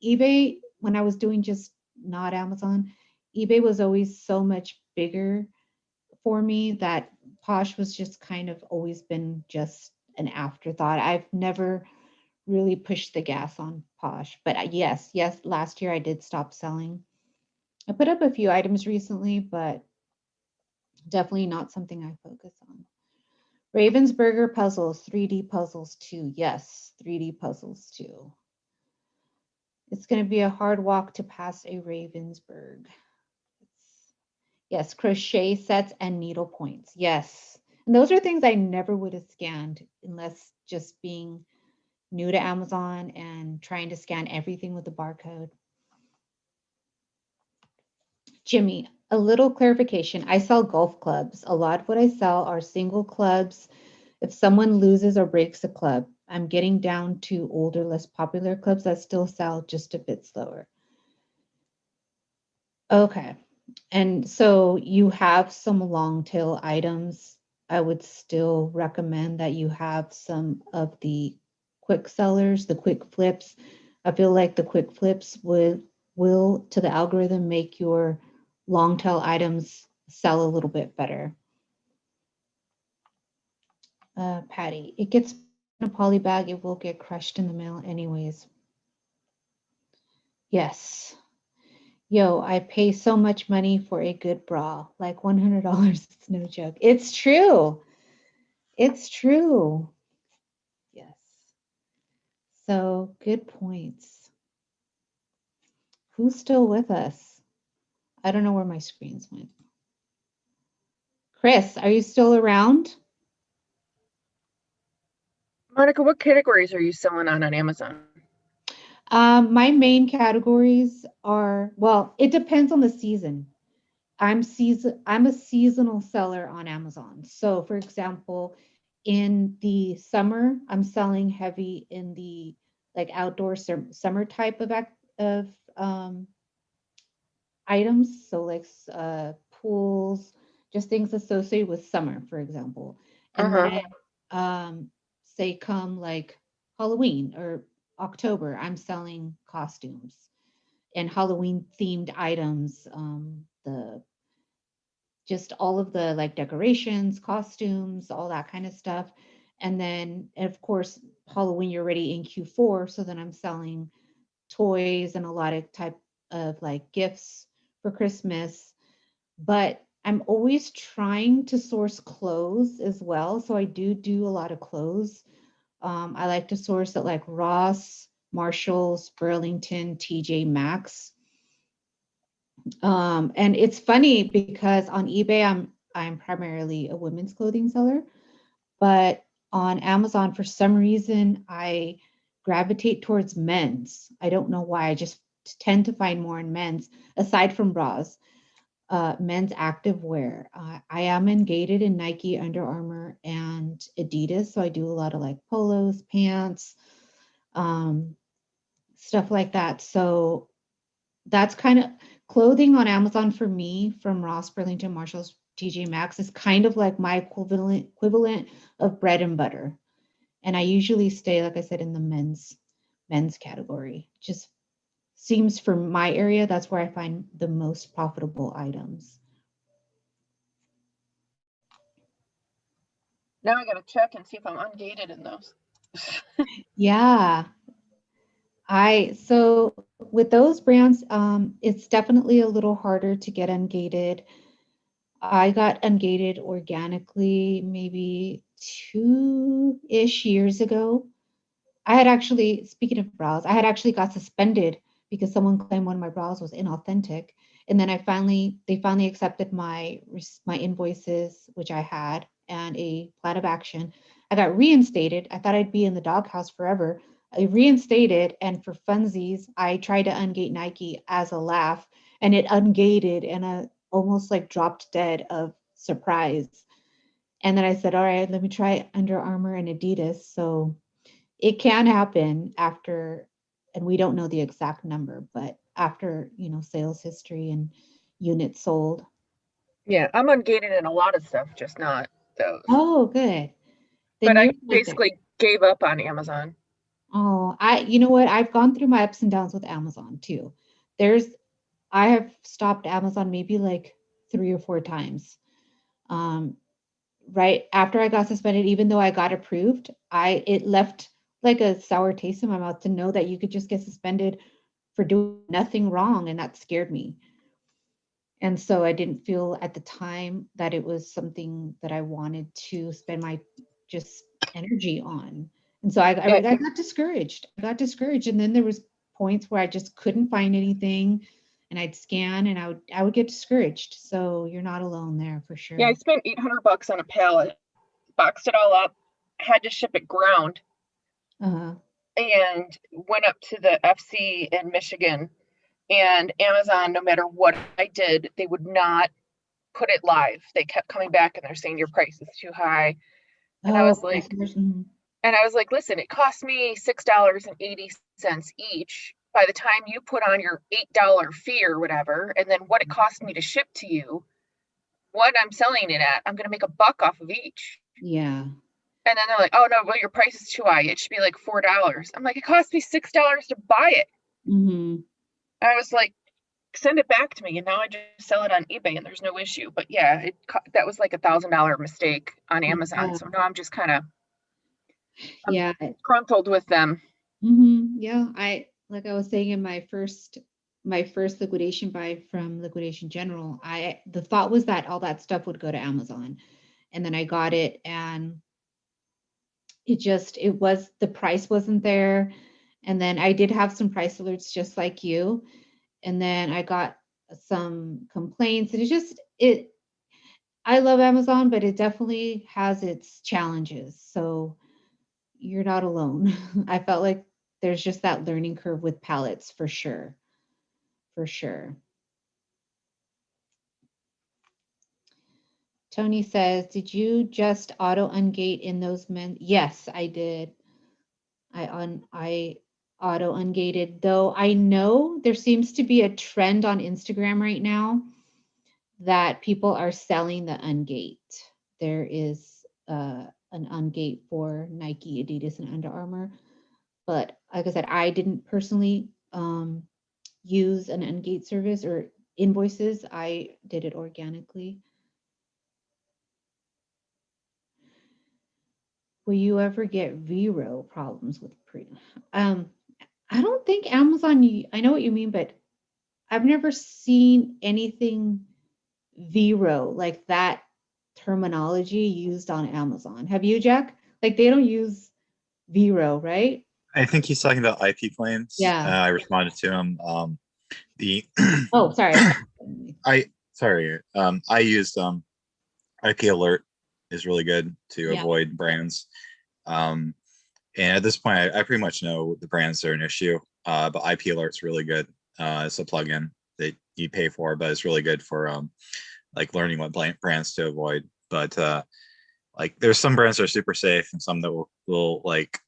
eBay, when I was doing just not Amazon, eBay was always so much bigger for me that Posh was just kind of always been just an afterthought. I've never really pushed the gas on Posh, but yes, last year I did stop selling. I put up a few items recently, but definitely not something I focus on. Ravensburger puzzles, 3D puzzles too. Yes, 3D puzzles too. It's going to be a hard walk to pass a Ravensburg. Yes, crochet sets and needle points. Yes. And those are things I never would have scanned unless just being new to Amazon and trying to scan everything with the barcode. Jimmy, a little clarification. I sell golf clubs. A lot of what I sell are single clubs. If someone loses or breaks a club, I'm getting down to older, less popular clubs that still sell just a bit slower. Okay. And so you have some long tail items. I would still recommend that you have some of the quick sellers, the quick flips. I feel like the quick flips will to the algorithm make your long tail items sell a little bit better. Patty, it gets in a poly bag, it will get crushed in the mail anyways. Yes. Yo, I pay so much money for a good bra, like $100. It's no joke. It's true. It's true. Yes. So good points. Who's still with us? I don't know where my screens went. Chris, are you still around? Monica, what categories are you selling on Amazon? My main categories are, well, it depends on the season. I'm a seasonal seller on Amazon. So for example, in the summer, I'm selling heavy in the like outdoor summer type of items. So like pools, just things associated with summer, for example. And then say come like Halloween or October, I'm selling costumes and Halloween themed items, the just all of the like decorations, costumes, all that kind of stuff. And then of course, Halloween, you're already in Q4. So then I'm selling toys and a lot of type of like gifts for Christmas. But I'm always trying to source clothes as well. So I do a lot of clothes. I like to source at like Ross, Marshalls, Burlington, TJ Maxx. And it's funny because on eBay, I'm primarily a women's clothing seller, but on Amazon, for some reason, I gravitate towards men's. I don't know why. I just tend to find more in men's, aside from bras, men's active wear. I am engaged in Nike, Under Armour, and Adidas. So I do a lot of like polos, pants, stuff like that. So that's kind of clothing on Amazon for me from Ross, Burlington, Marshalls, TJ Maxx is kind of like my equivalent of bread and butter. And I usually stay, like I said, in the men's category. Just seems for my area, that's where I find the most profitable items. Now I gotta check and see if I'm ungated in those. Yeah. So with those brands, it's definitely a little harder to get ungated. I got ungated organically maybe 2-ish years ago. I had actually, speaking of bras, I had actually got suspended because someone claimed one of my bras was inauthentic. And then they finally accepted my invoices, which I had, and a plan of action. I got reinstated. I thought I'd be in the doghouse forever. I reinstated, and for funsies, I tried to ungate Nike as a laugh, and it ungated, and I almost like dropped dead of surprise. And then I said, all right, let me try Under Armour and Adidas. So it can happen after, and we don't know the exact number, but after, sales history and units sold. Yeah, I'm ungated in a lot of stuff, just not those. Oh, good. Then But I you're right there. basically gave up on Amazon. Oh, you know what? I've gone through my ups and downs with Amazon too. I have stopped Amazon maybe like 3 or 4 times. Right after I got suspended, even though I got approved, it left like a sour taste in my mouth to know that you could just get suspended for doing nothing wrong, and that scared me. And so I didn't feel at the time that it was something that I wanted to spend my just energy on. And so I got discouraged. And then there was points where I just couldn't find anything, and I'd scan and I would get discouraged. So you're not alone there for sure. Yeah, I spent $800 on a pallet, boxed it all up, had to ship it ground, Uh-huh. and went up to the FC in Michigan. And Amazon, no matter what I did, they would not put it live. They kept coming back and they're saying your price is too high. And I was like, listen, it cost me $6.80 each. By the time you put on your $8 fee or whatever, and then what it cost me to ship to you, what I'm selling it at, I'm going to make $1 off of each. Yeah. And then they're like, oh no, well, your price is too high. It should be like $4. I'm like, it cost me $6 to buy it. Mm-hmm. I was like, send it back to me. And now I just sell it on eBay and there's no issue. But yeah, that was like $1,000 mistake on Amazon. Yeah. So now I'm just kind of disgruntled with them. Mm-hmm. Yeah. Like I was saying in my first liquidation buy from Liquidation General, the thought was that all that stuff would go to Amazon. And then I got it, and the price wasn't there. And then I did have some price alerts just like you. And then I got some complaints, and I love Amazon, but it definitely has its challenges. So you're not alone. I felt like there's just that learning curve with pallets for sure. For sure. Tony says, did you just auto ungate in those men? Yes, I did. I auto ungated, though I know there seems to be a trend on Instagram right now that people are selling the ungate. There is an ungate for Nike, Adidas, and Under Armour. But like I said, I didn't personally use an ungate service or invoices. I did it organically. Will you ever get Vero problems with I don't think Amazon, I know what you mean, but I've never seen anything Vero, like that terminology used on Amazon. Have you, Jack? Like they don't use Vero, right? I think he's talking about IP claims. Yeah. I responded to him. The Oh, sorry. I used IP alert is really good to Yeah. avoid brands. And at this point, I pretty much know the brands that are an issue. But IP alert's really good. It's a plugin that you pay for, but it's really good for like learning what brands to avoid. But like there's some brands that are super safe and some that will like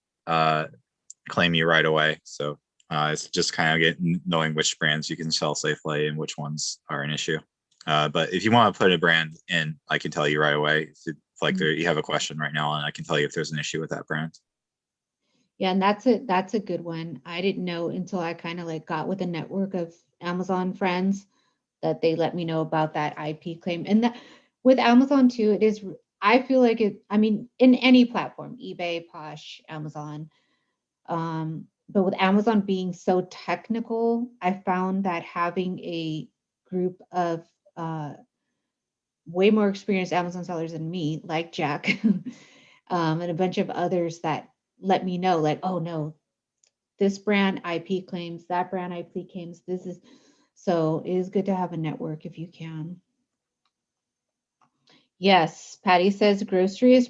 claim you right away. So it's just kind of knowing which brands you can sell safely and which ones are an issue. But if you want to put a brand in, I can tell you right away. If like you have a question right now, and I can tell you if there's an issue with that brand. Yeah, and that's a good one. I didn't know until I kind of like got with a network of Amazon friends that they let me know about that IP claim. And that with Amazon too, it is, I feel like it, I mean, in any platform, eBay, Posh, Amazon, but with Amazon being so technical, I found that having a group of way more experienced Amazon sellers than me, like Jack, and a bunch of others that let me know, like, oh no, this brand IP claims, that brand IP claims, this is, so it is good to have a network if you can. Yes, Patty says grocery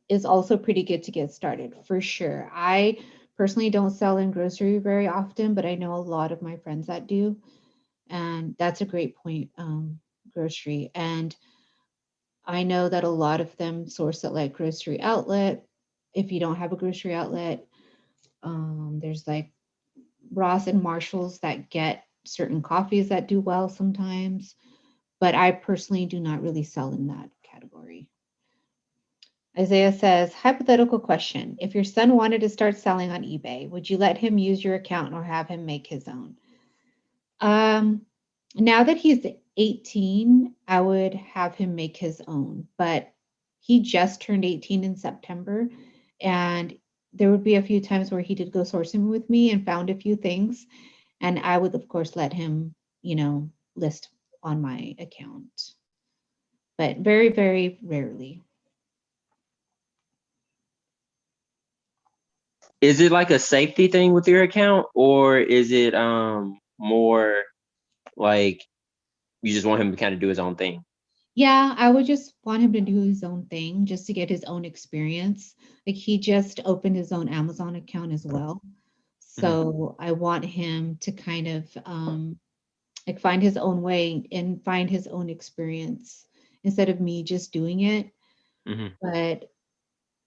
is also pretty good to get started, for sure. I personally don't sell in grocery very often, but I know a lot of my friends that do. And that's a great point, grocery. And I know that a lot of them source at like grocery outlet. If you don't have a grocery outlet, there's like Ross and Marshalls that get certain coffees that do well sometimes. But I personally do not really sell in that category. Isaiah says, hypothetical question. If your son wanted to start selling on eBay, would you let him use your account or have him make his own? Now that he's 18, I would have him make his own, but he just turned 18 in September, and there would be a few times where he did go sourcing with me and found a few things, and I would, of course, let him, list on my account, but very, very rarely. Is it like a safety thing with your account, or is it more like you just want him to kind of do his own thing? Yeah, I would just want him to do his own thing just to get his own experience. Like he just opened his own Amazon account as well. So I want him to kind of like find his own way and find his own experience instead of me just doing it. But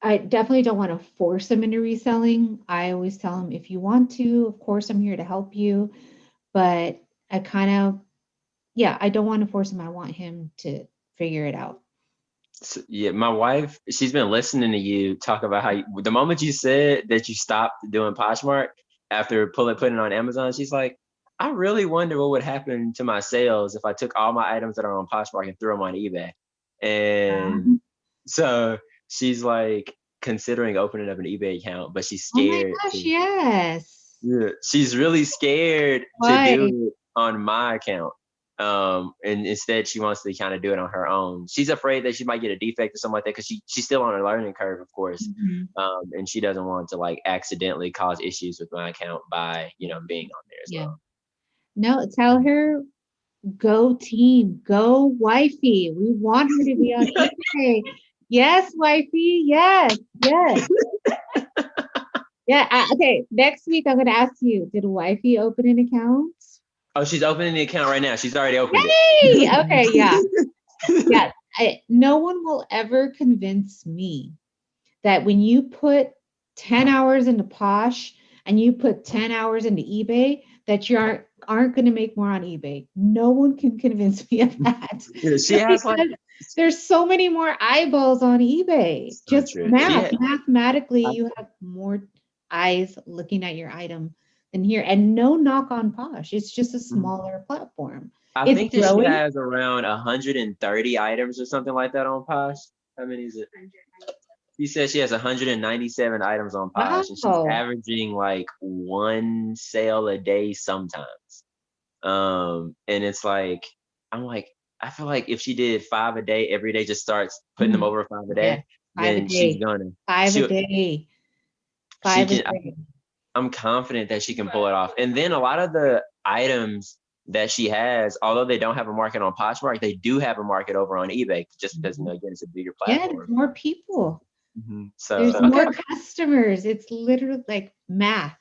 I definitely don't want to force him into reselling. I always tell him, if you want to, of course, I'm here to help you. But I kind of, I don't want to force him. I want him to figure it out. So, yeah, my wife, she's been listening to you talk about how the moment you said that you stopped doing Poshmark after putting it on Amazon, she's like, I really wonder what would happen to my sales if I took all my items that are on Poshmark and threw them on eBay. And so she's like considering opening up an eBay account, but she's scared. Oh my gosh, yes. Yeah, she's really scared to do it on my account. And instead she wants to kind of do it on her own. She's afraid that she might get a defect or something like that because she's still on her learning curve, of course. And she doesn't want to like accidentally cause issues with my account by being on there as well. No, tell her, go team, go wifey. We want her to be on eBay. Yes, wifey. Yes. Yeah. Okay. Next week, I'm going to ask you, did wifey open an account? Oh, she's opening the account right now. She's already opened it. Okay. Yeah. Yeah. No one will ever convince me that when you put 10 hours into Posh and you put 10 hours into eBay, that you aren't going to make more on eBay. No one can convince me of that. She has there's so many more eyeballs on eBay. So just true. Mathematically, you have more eyes looking at your item than here. And no knock on Posh. It's just a smaller platform. I think that she has around 130 items or something like that on Posh. How many is it? She says she has 197 items on Posh, and she's averaging like one sale a day sometimes. And it's like, I'm like, I feel like if she did 5 a day, every day, just starts putting them Mhm. over 5 a Yeah, day, 5 a then she's day. gonna, 5 a she'll, day. she 5 a can, day. I'm confident that she can pull it off. And then a lot of the items that she has, although they don't have a market on Poshmark, they do have a market over on eBay just because, again, it's a bigger Yeah, platform. there's more people. So, There's okay. more customers. It's literally like math.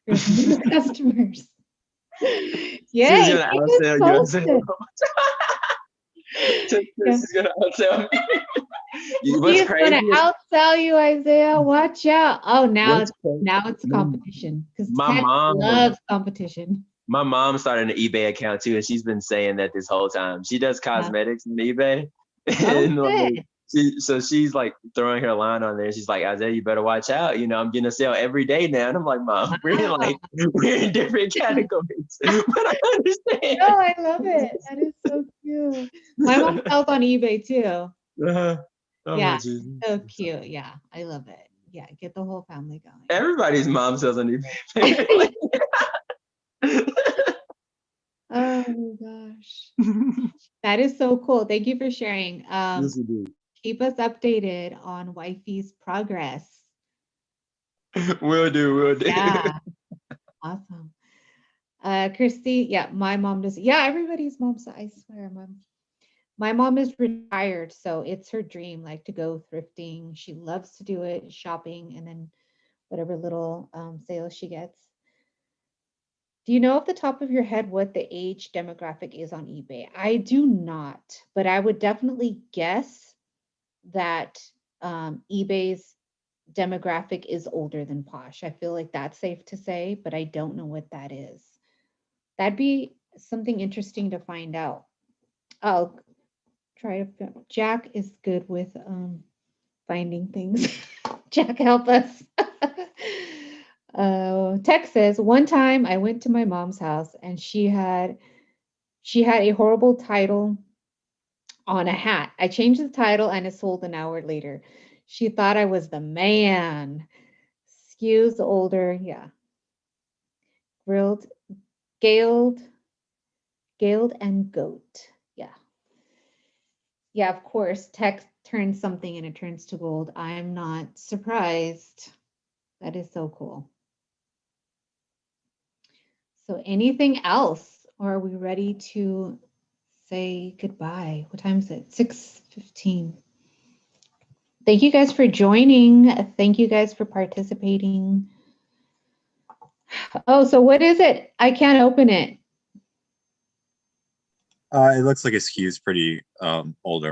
There's more customers. She's Yay, gonna keep us outsell you. posted. Yeah. She's gonna outsell me. He What's is gonna crazy is outsell you, Isaiah. Watch out. Oh, what's crazy, now it's my, competition because my tech mom loves competition. my mom started an eBay account too, and she's been saying that this whole time. She does cosmetics on eBay. Oh, And like, good. so she's like throwing her line on there. She's like, Isaiah, you better watch out. You know, I'm getting a sale every day now. And I'm like, Mom, we're in different categories. But I understand. Oh, I love it. That is so cute. My mom sells on eBay too. Oh, Yeah, Jesus. so cute. Yeah, I love it. Yeah, get the whole family going. Everybody's mom sells on eBay. Oh my gosh. That is so cool. Thank you for sharing. Yes, we do. Keep us updated on Wifey's progress. Will do. Yeah, awesome. Christy, yeah, my mom does. Yeah, everybody's moms. I swear, my mom is retired, so it's her dream, like to go thrifting. She loves to do it, shopping, and then whatever little sales she gets. Do you know off the top of your head what the age demographic is on eBay? I do not, but I would definitely guess that eBay's demographic is older than Posh. I feel like that's safe to say, but I don't know what that is. That'd be something interesting to find out. I'll try to. Jack is good with finding things. Jack, help us. Tex says, one time I went to my mom's house and she had a horrible title on a hat. I changed the title and it sold an hour later. She thought I was the man. Skews older, yeah. Grilled, galed and goat. Yeah. Yeah, of course. Tex turns something and it turns to gold. I'm not surprised. That is so cool. So anything else, or are we ready to say goodbye? What time is it? 6:15. Thank you guys for joining. Thank you guys for participating. Oh, so what is it? I can't open it. It looks like his SKU is pretty older.